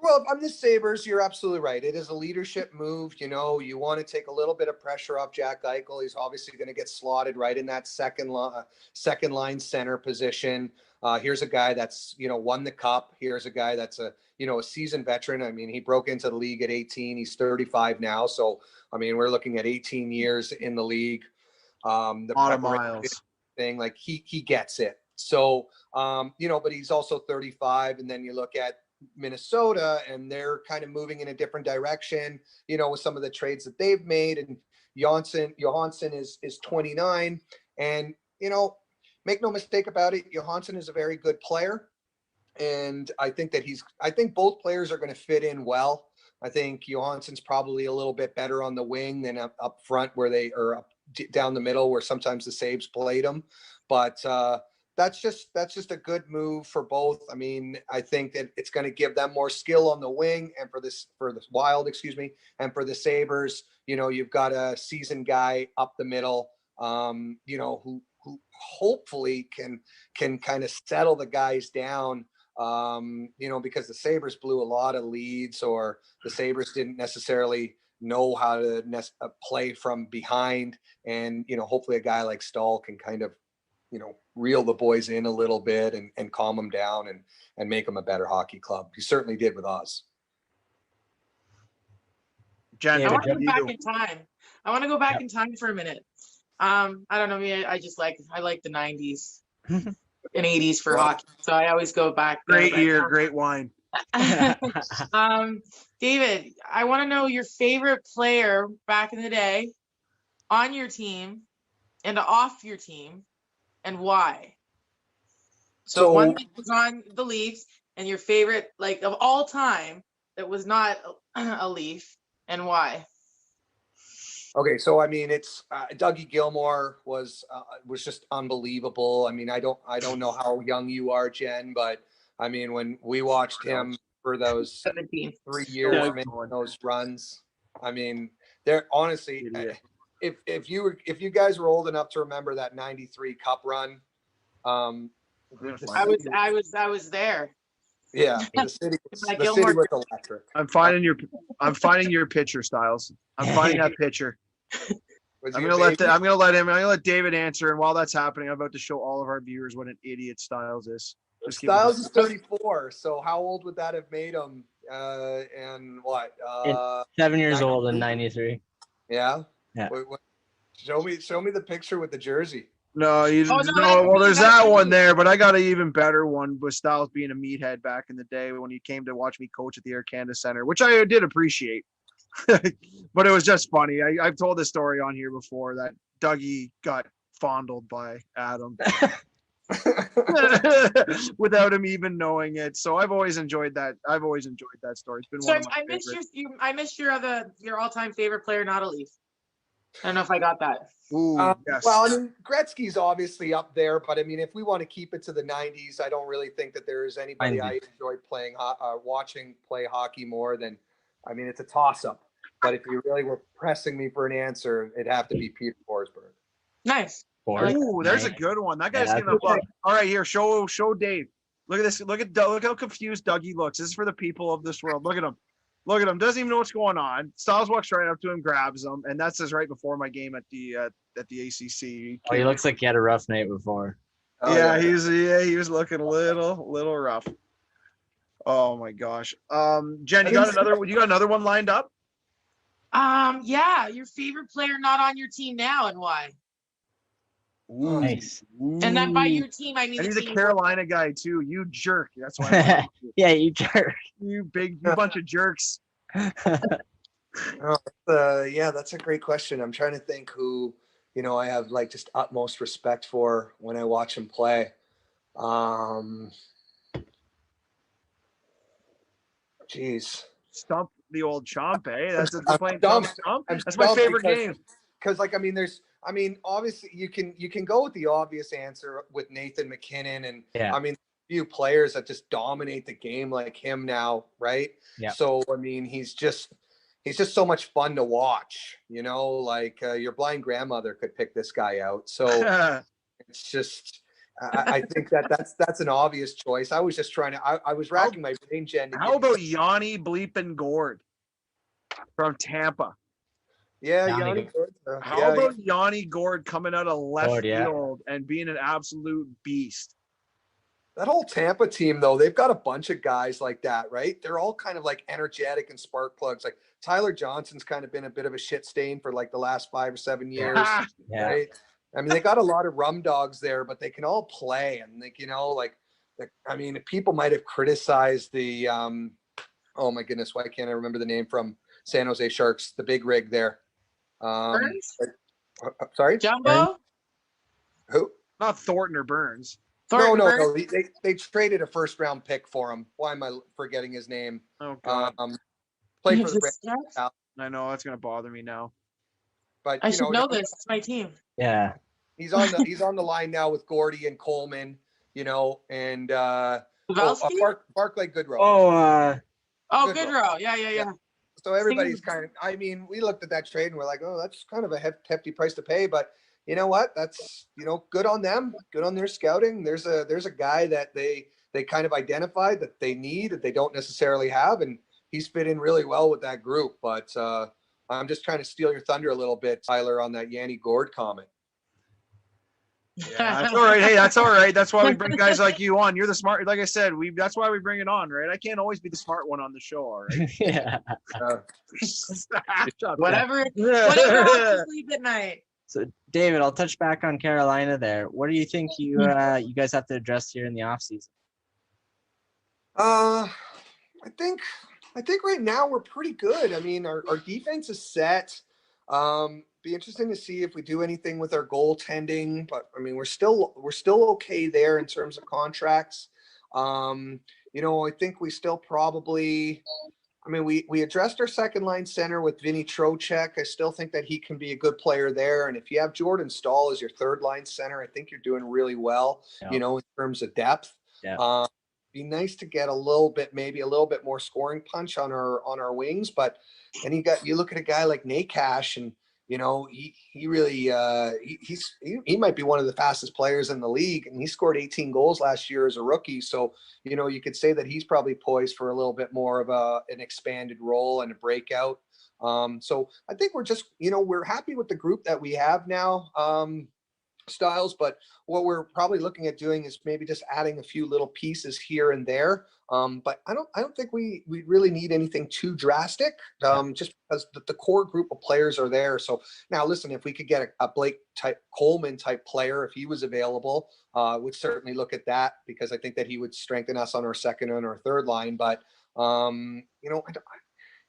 Speaker 2: Well, I'm the Sabres. You're absolutely right. It is a leadership move. You want to take a little bit of pressure off Jack Eichel. He's obviously going to get slotted right in that second line center position. Here's a guy that's, won the cup. Here's a guy that's a seasoned veteran. I mean, he broke into the league at 18. He's 35 now. So, I mean, we're looking at 18 years in the league. The
Speaker 1: lot of miles
Speaker 2: thing, like he gets it. So, but he's also 35. And then you look at Minnesota and they're kind of moving in a different direction, with some of the trades that they've made. And Johansson is 29. And, make no mistake about it, Johansson is a very good player. And I think both players are going to fit in well. I think Johansson's probably a little bit better on the wing than up front where they are up down the middle where sometimes the Sabres played him. But that's just a good move for both. I mean, I think that it's going to give them more skill on the wing, and for the Wild, and for the Sabres, you've got a seasoned guy up the middle, who hopefully can kind of settle the guys down, because the Sabres blew a lot of leads, or the Sabres didn't necessarily know how to play from behind. And, hopefully a guy like Stahl can kind of, reel the boys in a little bit and calm them down and make them a better hockey club. He certainly did with us.
Speaker 1: Jen,
Speaker 4: I want to go back in time. I want to go back in time for a minute. I don't know. I like the 90s and 80s for hockey. So I always go back.
Speaker 1: Great year, great wine.
Speaker 4: David, I want to know your favorite player back in the day on your team and off your team, and why. So one that was on the Leafs and your favorite, like of all time, that was not a Leaf, and why?
Speaker 2: Okay, so I mean, it's Dougie Gilmour was just unbelievable. I mean, I don't know how young you are, Jen, but I mean, when we watched him for those
Speaker 4: 17.
Speaker 2: 3 years making those runs, I mean, they're honestly, if you guys were old enough to remember that '93 Cup run,
Speaker 4: I was there.
Speaker 2: Yeah, the city
Speaker 4: Gilmore.
Speaker 2: was electric.
Speaker 1: I'm finding your picture, Styles. I'm finding that picture. I'm gonna let David answer, and while that's happening, I'm about to show all of our viewers what an idiot Styles is.
Speaker 2: Styles is 34, so how old would that have made him? And what?
Speaker 3: 7 years old in '93.
Speaker 2: Yeah.
Speaker 3: Yeah.
Speaker 2: Wait, show me the picture with the jersey.
Speaker 1: No, well, there's that one there, but I got an even better one with Styles being a meathead back in the day when he came to watch me coach at the Air Canada Center, which I did appreciate. But it was just funny. I've told this story on here before that Dougie got fondled by Adam without him even knowing it. So I've always enjoyed that. Story. It's been one of my favorites.
Speaker 4: I missed your all-time favorite player, not a Leaf. I don't know if I got that.
Speaker 1: Ooh, yes.
Speaker 2: Well, I mean, Gretzky's obviously up there, but I mean, if we want to keep it to the '90s, I don't really think that there is anybody I enjoy watching play hockey more than. I mean, it's a toss-up, but if you really were pressing me for an answer, it'd have to be Peter Forsberg.
Speaker 4: Nice.
Speaker 1: Ooh, there's a good one. That guy's gonna look. All right, here, show Dave. Look at this. Look how confused Dougie looks. This is for the people of this world. Look at him. Look at him. Doesn't even know what's going on. Styles walks right up to him, grabs him, and that's just right before my game at the ACC.
Speaker 3: Oh, he looks like he had a rough night before.
Speaker 1: He was looking a little rough. Oh my gosh. Jen, you got another one lined up?
Speaker 4: Yeah, your favorite player not on your team now, and why?
Speaker 3: Ooh. Nice.
Speaker 1: Ooh.
Speaker 4: And then by your team, I mean
Speaker 1: he's a Carolina guy too. You jerk. That's why.
Speaker 3: Yeah, you jerk.
Speaker 1: You bunch of jerks.
Speaker 2: Yeah, that's a great question. I'm trying to think who, I have like just utmost respect for when I watch him play. Geez.
Speaker 1: Stump the old chomp, eh? That's
Speaker 2: That's
Speaker 1: my favorite game.
Speaker 2: Because obviously you can go with the obvious answer with Nathan McKinnon and I mean few players that just dominate the game like him now, right?
Speaker 3: Yeah.
Speaker 2: So I mean he's just so much fun to watch, like your blind grandmother could pick this guy out. So it's just I think that's an obvious choice. I was just trying to I was racking my brain, Jen.
Speaker 1: How about Yanni bleeping Gord from Tampa?
Speaker 2: Yeah, Yanni Gord.
Speaker 1: How about Yanni Gord coming out of left field and being an absolute beast?
Speaker 2: That whole Tampa team, though, they've got a bunch of guys like that, right? They're all kind of like energetic and spark plugs. Like Tyler Johnson's kind of been a bit of a shit stain for like the last 5 or 7 years, right? I mean, they got a lot of rum dogs there, but they can all play. And people might have criticized the, oh my goodness, why can't I remember the name from San Jose Sharks, the big rig there?
Speaker 4: Burns?
Speaker 2: Sorry?
Speaker 4: Jumbo?
Speaker 2: Burns? Who?
Speaker 1: Not Thornton or Burns.
Speaker 2: No. They traded a first-round pick for him. Why am I forgetting his name?
Speaker 1: Oh God.
Speaker 2: Played for the Rangers.
Speaker 1: I know that's gonna bother me now.
Speaker 2: But
Speaker 4: I should know this. It's my team.
Speaker 3: Yeah.
Speaker 2: He's on the line now with Gordy and Coleman. And Barclay Goodrow.
Speaker 4: Goodrow. Yeah.
Speaker 2: So everybody's we looked at that trade and we're like, oh, that's kind of a hefty price to pay, but you know what? That's, good on them, good on their scouting. There's a guy that they kind of identified that they need, that they don't necessarily have. And he's fit in really well with that group. But I'm just trying to steal your thunder a little bit, Tyler, on that Yanni Gord comment.
Speaker 1: Yeah, that's all right. Hey, that's all right. That's why we bring guys like you on. You're the smart, like I said, that's why we bring it on, right? I can't always be the smart one on the show, all right?
Speaker 3: Yeah.
Speaker 4: Whatever helps you sleep at night.
Speaker 3: So, David, I'll touch back on Carolina there. What do you think you guys have to address here in the offseason?
Speaker 2: I think right now we're pretty good. I mean, our defense is set. be interesting to see if we do anything with our goaltending, but I mean, we're still okay there in terms of contracts. I think we still probably, I mean, we addressed our second line center with Vinny Trocheck. I still think that he can be a good player there. And if you have Jordan Stahl as your third line center, I think you're doing really well, in terms of depth.
Speaker 3: Yeah.
Speaker 2: Be nice to get maybe a little bit more scoring punch on our wings. But then you look at a guy like Nakash, and he really he might be one of the fastest players in the league, and he scored 18 goals last year as a rookie. So you could say that he's probably poised for a little bit more of an expanded role and a breakout. So I think we're just we're happy with the group that we have now. Styles, but what we're probably looking at doing is maybe just adding a few little pieces here and there. But I don't think we really need anything too drastic, just because the core group of players are there. So now listen, if we could get a Blake Coleman type player, if he was available, would certainly look at that, because I think that he would strengthen us on our second and our third line. But I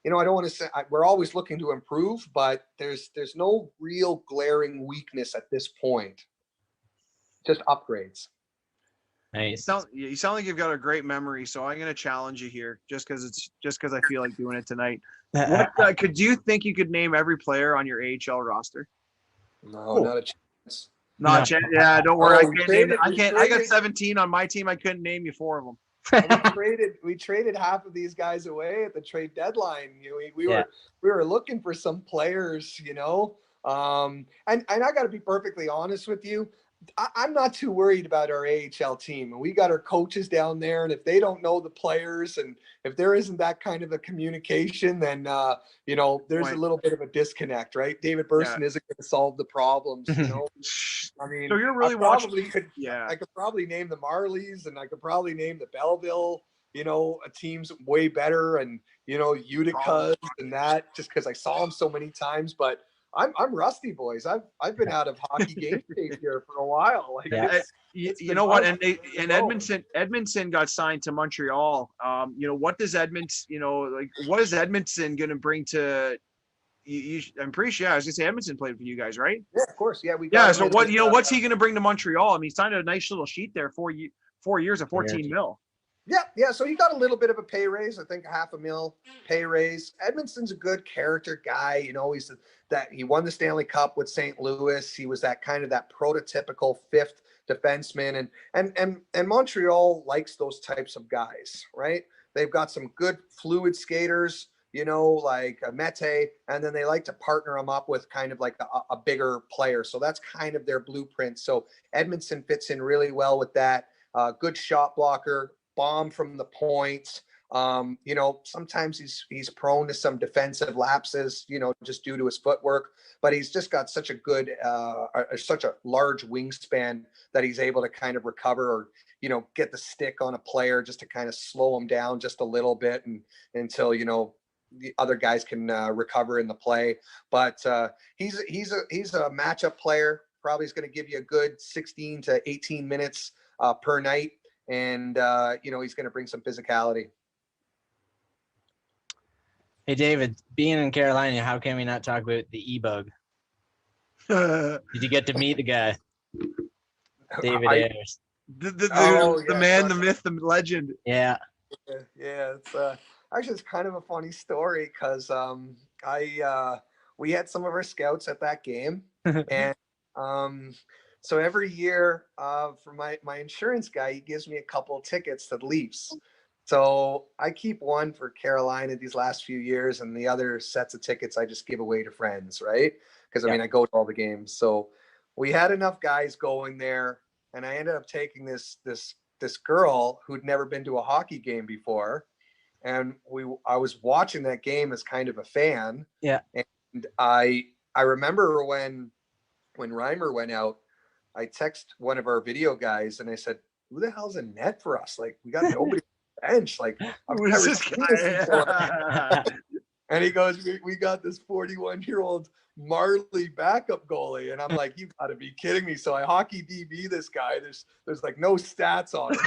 Speaker 2: don't want to say we're always looking to improve, but there's no real glaring weakness at this point. Just upgrades.
Speaker 3: Nice.
Speaker 1: You sound like you've got a great memory, so I'm going to challenge you here, just because I feel like doing it tonight. Could you think you could name every player on your AHL roster?
Speaker 2: No, not a chance.
Speaker 1: Not a chance. Yeah, don't worry. I got 17 on my team. I couldn't name you 4 of them.
Speaker 2: we traded half of these guys away at the trade deadline. We were looking for some players, and I got to be perfectly honest with you. I'm not too worried about our AHL team. We got our coaches down there, and if they don't know the players, and if there isn't that kind of a communication, then there's a little bit of a disconnect, right? David Burstyn isn't going to solve the problems. I mean,
Speaker 1: so you're really
Speaker 2: I could probably name the Marlies, and I could probably name the Belleville. A team's way better, and Utica and that, just because I saw them so many times, but. I'm rusty, boys. I've been out of hockey game tape here for a while.
Speaker 1: You know what? And Edmondson got signed to Montreal. What does what is Edmondson going to bring to? I'm pretty sure. I was going to say Edmondson played for you guys, right?
Speaker 2: Yeah, of course. Yeah,
Speaker 1: So what's he going to bring to Montreal? I mean, he signed a nice little sheet there, 4 years at 14 mil.
Speaker 2: Yeah. So he got a little bit of a pay raise. I think $500,000 pay raise. Edmondson's a good character guy. He's he won the Stanley Cup with St. Louis. He was that prototypical fifth defenseman, and Montreal likes those types of guys, right? They've got some good fluid skaters, like Mete, and then they like to partner them up with kind of like a bigger player. So that's kind of their blueprint. So Edmondson fits in really well with that. Good shot blocker. Bomb from the point. Sometimes he's prone to some defensive lapses, just due to his footwork, but he's just got such a good, such a large wingspan that he's able to kind of recover or, get the stick on a player just to kind of slow him down just a little bit and until, the other guys can recover in the play. But he's a matchup player. Probably is going to give you a good 16 to 18 minutes per night. And, he's going to bring some physicality.
Speaker 3: Hey, David, being in Carolina, how can we not talk about the E-Bug? Did you get to meet the guy? David Ayers.
Speaker 1: The man, the myth, the legend.
Speaker 3: Yeah.
Speaker 2: Yeah. It's kind of a funny story because we had some of our scouts at that game. And so every year for my insurance guy, he gives me a couple of tickets to the Leafs. So I keep one for Carolina these last few years, and the other sets of tickets I just give away to friends, right? Because I go to all the games. So we had enough guys going there, and I ended up taking this girl who'd never been to a hockey game before, and I was watching that game as kind of a fan.
Speaker 3: Yeah.
Speaker 2: And I remember when Reimer went out, I texted one of our video guys and I said, "Who the hell's in net for us? Like, we got nobody on the bench. Like,
Speaker 1: who's this guy?"
Speaker 2: And he goes, "We got this 41-year-old Marley backup goalie." And I'm like, "You got to be kidding me!" So I hockey DB this guy. There's like no stats on him.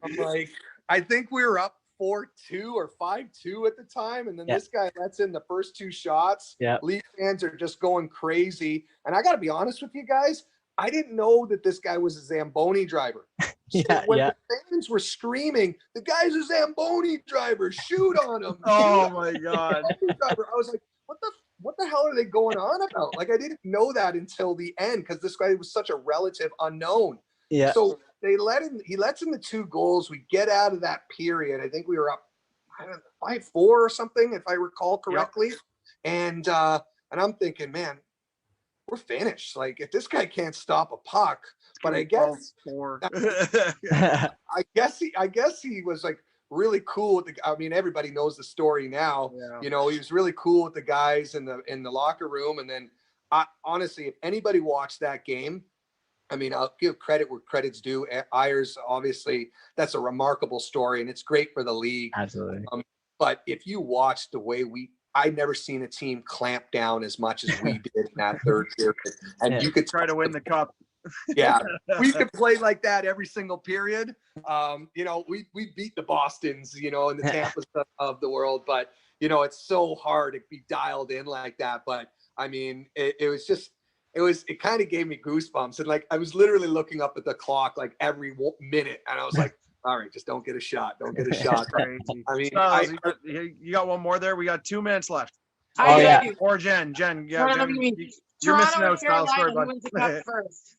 Speaker 2: I'm like, I think we were up 4-2 or 5-2 at the time. And then this guy lets in the first 2 shots.
Speaker 3: Yeah.
Speaker 2: Leaf fans are just going crazy. And I got to be honest with you guys, I didn't know that this guy was a Zamboni driver. So when the fans were screaming, the guy's a Zamboni driver, shoot on him.
Speaker 1: Oh my God.
Speaker 2: I was like, what the hell are they going on about? Like, I didn't know that until the end because this guy was such a relative unknown.
Speaker 3: Yeah.
Speaker 2: So he lets in the 2 goals. We get out of that period. I think we were up, I don't know, 5-4 or something, if I recall correctly. Yep. And I'm thinking, man, we're finished. Like, if this guy can't stop a puck, but I guess I guess he was like really cool with I mean, everybody knows the story now. Yeah. You know, he was really cool with the guys in the locker room. And then honestly, if anybody watched that game, I mean, I'll give credit where credit's due. Ayers, obviously, that's a remarkable story, and it's great for the league.
Speaker 3: Absolutely.
Speaker 2: But if you watch the way I'd never seen a team clamp down as much as we did in that third period. And you could
Speaker 1: try to win the cup.
Speaker 2: Yeah, we could play like that every single period. You know, we beat the Bostons, you know, and the Tampas of the world, but you know, it's so hard to be dialed in like that. But I mean, it kind of gave me goosebumps, and like I was literally looking up at the clock like every minute, and I was like, all right, just don't get a shot. Don't get a shot.
Speaker 1: Crazy.
Speaker 2: I mean,
Speaker 1: Styles, you got one more there. We got 2 minutes left. Or Jen. Yeah, Jen, you're missing out, Styles. Sorry, bud.
Speaker 4: Wins the cup first.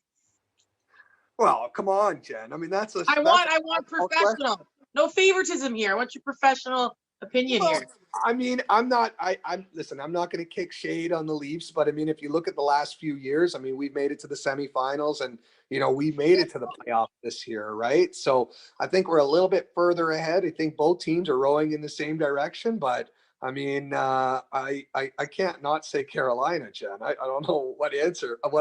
Speaker 2: Well, come on, Jen. I mean,
Speaker 4: I want professional. No favoritism here. I want your professional opinion here.
Speaker 2: I mean, I'm not going to kick shade on the Leafs, but I mean, if you look at the last few years, I mean, we've made it to the semifinals and, you know, we made it to the playoff this year, right? So I think we're a little bit further ahead. I think both teams are rowing in the same direction, but I mean, I can't not say Carolina, Jen. I don't know what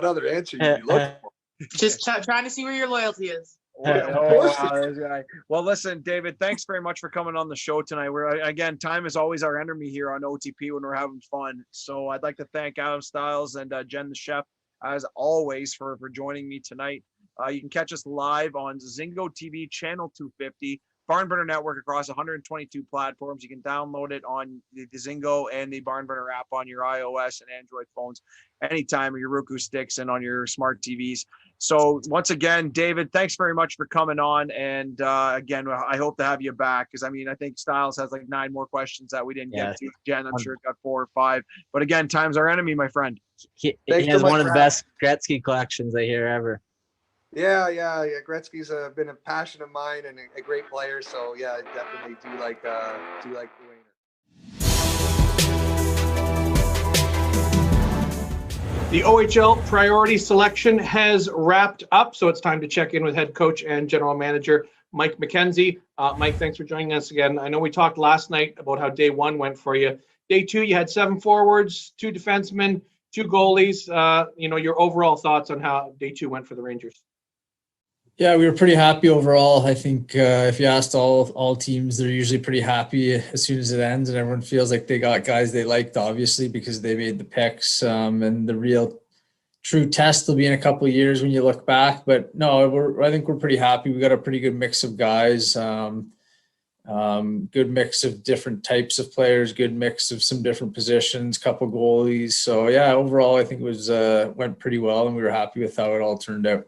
Speaker 2: other answer you'd be looking for.
Speaker 4: Just trying to see where your loyalty is.
Speaker 1: Well, listen, David, thanks very much for coming on the show tonight. Again, time is always our enemy here on OTP when we're having fun. So I'd like to thank Adam Styles and Jen the Chef, as always, for joining me tonight. You can catch us live on Zingo TV channel 250, Barnburner Network across 122 platforms. You can download it on the Zingo and the Barnburner app on your iOS and Android phones anytime, or your Roku sticks and on your smart TVs. So once again, David, thanks very much for coming on. And again, I hope to have you back because, I mean, I think Styles has like 9 more questions that we didn't get to. Jen, I'm sure got 4 or 5. But again, time's our enemy, my friend.
Speaker 3: He has one of the best Gretzky collections I hear ever.
Speaker 2: Yeah. Gretzky's been a passion of mine and a great player. So yeah, I definitely do like the Wayner.
Speaker 5: The OHL priority selection has wrapped up, so it's time to check in with head coach and general manager Mike McKenzie. Mike, thanks for joining us again. I know we talked last night about how day 1 went for you. Day 2, you had 7 forwards, 2 defensemen, 2 goalies. Your overall thoughts on how day 2 went for the Rangers?
Speaker 6: Yeah, we were pretty happy overall. I think if you asked all teams, they're usually pretty happy as soon as it ends, and everyone feels like they got guys they liked, obviously, because they made the picks. And the real true test will be in a couple of years when you look back. But no, I think we're pretty happy. We got a pretty good mix of guys, good mix of different types of players, good mix of some different positions, couple goalies. So yeah, overall, I think it was went pretty well, and we were happy with how it all turned out.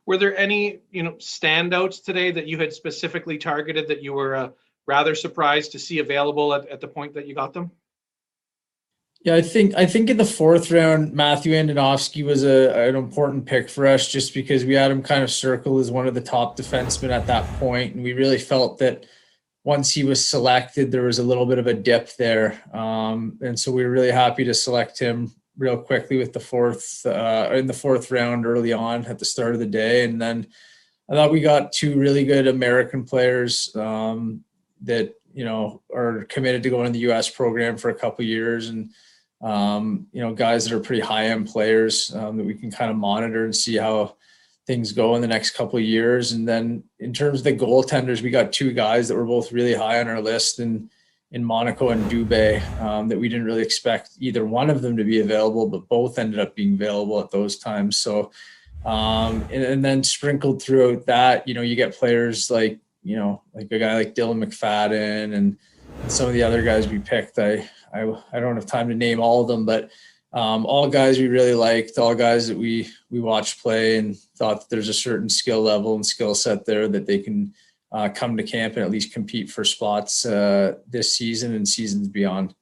Speaker 5: Were there any, standouts today that you had specifically targeted that you were rather surprised to see available at the point that you got them?
Speaker 6: Yeah, I think in the 4th round, Matthew Andonovski was an important pick for us just because we had him kind of circled as one of the top defensemen at that point, and we really felt that once he was selected, there was a little bit of a dip there, and so we were really happy to select him real quickly with the 4th round early on at the start of the day. And then I thought we got 2 really good American players that, are committed to going in the US program for a couple of years. And, guys that are pretty high end players that we can kind of monitor and see how things go in the next couple of years. And then in terms of the goaltenders, we got 2 guys that were both really high on our list in Monaco and Dubé that we didn't really expect either one of them to be available, but both ended up being available at those times. So, and then sprinkled throughout that, you get players like like a guy like Dylan McFadden and some of the other guys we picked. I don't have time to name all of them, but all guys we really liked, all guys that we watched play and thought that there's a certain skill level and skill set there that they can come to camp and at least compete for spots this season and seasons beyond.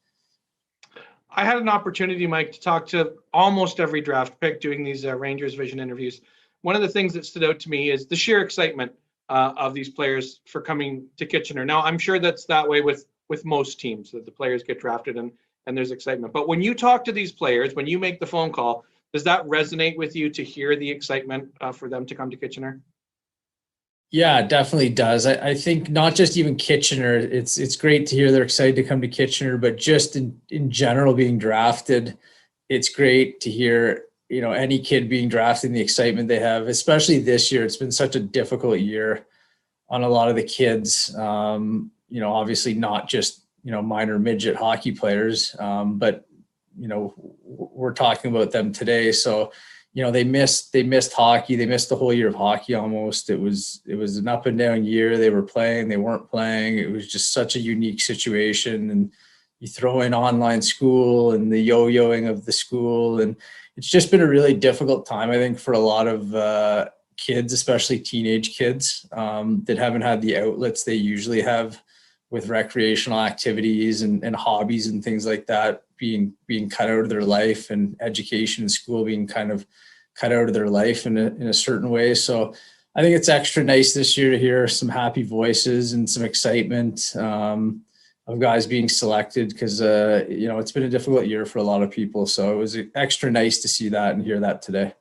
Speaker 5: I had an opportunity, Mike, to talk to almost every draft pick doing these Rangers Vision interviews. One of the things that stood out to me is the sheer excitement of these players for coming to Kitchener. Now, I'm sure that's that way with most teams, that the players get drafted and there's excitement. But when you talk to these players, when you make the phone call, does that resonate with you to hear the excitement for them to come to Kitchener?
Speaker 6: Yeah, it definitely does. I think not just even Kitchener, it's great to hear they're excited to come to Kitchener, but just in general being drafted, it's great to hear, any kid being drafted and the excitement they have, especially this year. It's been such a difficult year on a lot of the kids. Obviously not just, minor midget hockey players, but, we're talking about them today. So, they missed hockey. They missed the whole year of hockey almost. It was an up and down year. They were playing, they weren't playing. It was just such a unique situation. And you throw in online school and the yo-yoing of the school. And it's just been a really difficult time, I think, for a lot of kids, especially teenage kids that haven't had the outlets they usually have with recreational activities and hobbies and things like that being cut out of their life, and education and school being kind of cut out of their life in a certain way. So I think it's extra nice this year to hear some happy voices and some excitement of guys being selected, because it's been a difficult year for a lot of people. So it was extra nice to see that and hear that today.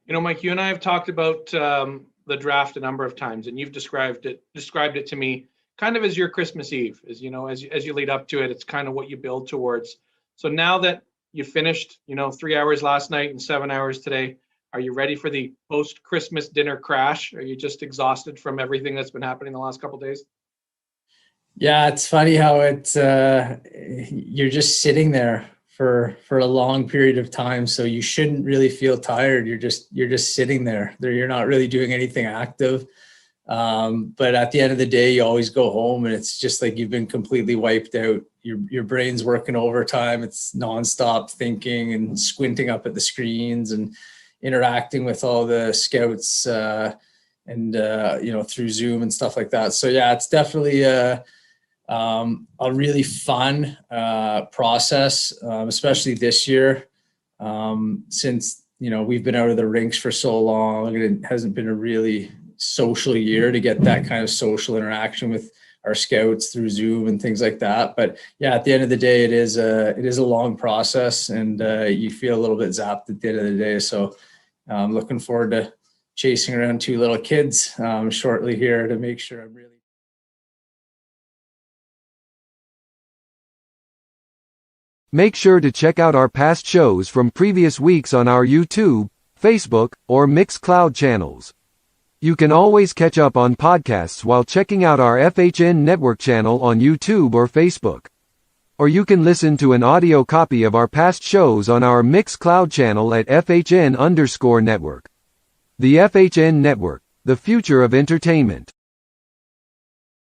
Speaker 5: Mike, you and I have talked about the draft a number of times, and you've described it to me kind of as your Christmas Eve, as you lead up to it. It's kind of what you build towards. So now that you finished, 3 hours last night and 7 hours today, are you ready for the post-Christmas dinner crash? Are you just exhausted from everything that's been happening the last couple of days?
Speaker 6: Yeah, it's funny how you're just sitting there for a long period of time. So you shouldn't really feel tired. You're just sitting there. You're not really doing anything active. But at the end of the day, you always go home and it's just like you've been completely wiped out. Your brain's working overtime. It's nonstop thinking and squinting up at the screens and interacting with all the scouts and through Zoom and stuff like that. So yeah, it's definitely a really fun process, especially this year, since we've been out of the rinks for so long. It hasn't been a really social year to get that kind of social interaction with our scouts through Zoom and things like that. But yeah, at the end of the day, it is a long process, and you feel a little bit zapped at the end of the day. So I'm looking forward to chasing around two little kids shortly here to make sure I'm really.
Speaker 7: Make sure to check out our past shows from previous weeks on our YouTube, Facebook, or Mixcloud channels. You can always catch up on podcasts while checking out our FHN Network channel on YouTube or Facebook. Or you can listen to an audio copy of our past shows on our Mixcloud channel at FHN_Network. The FHN Network, the future of entertainment.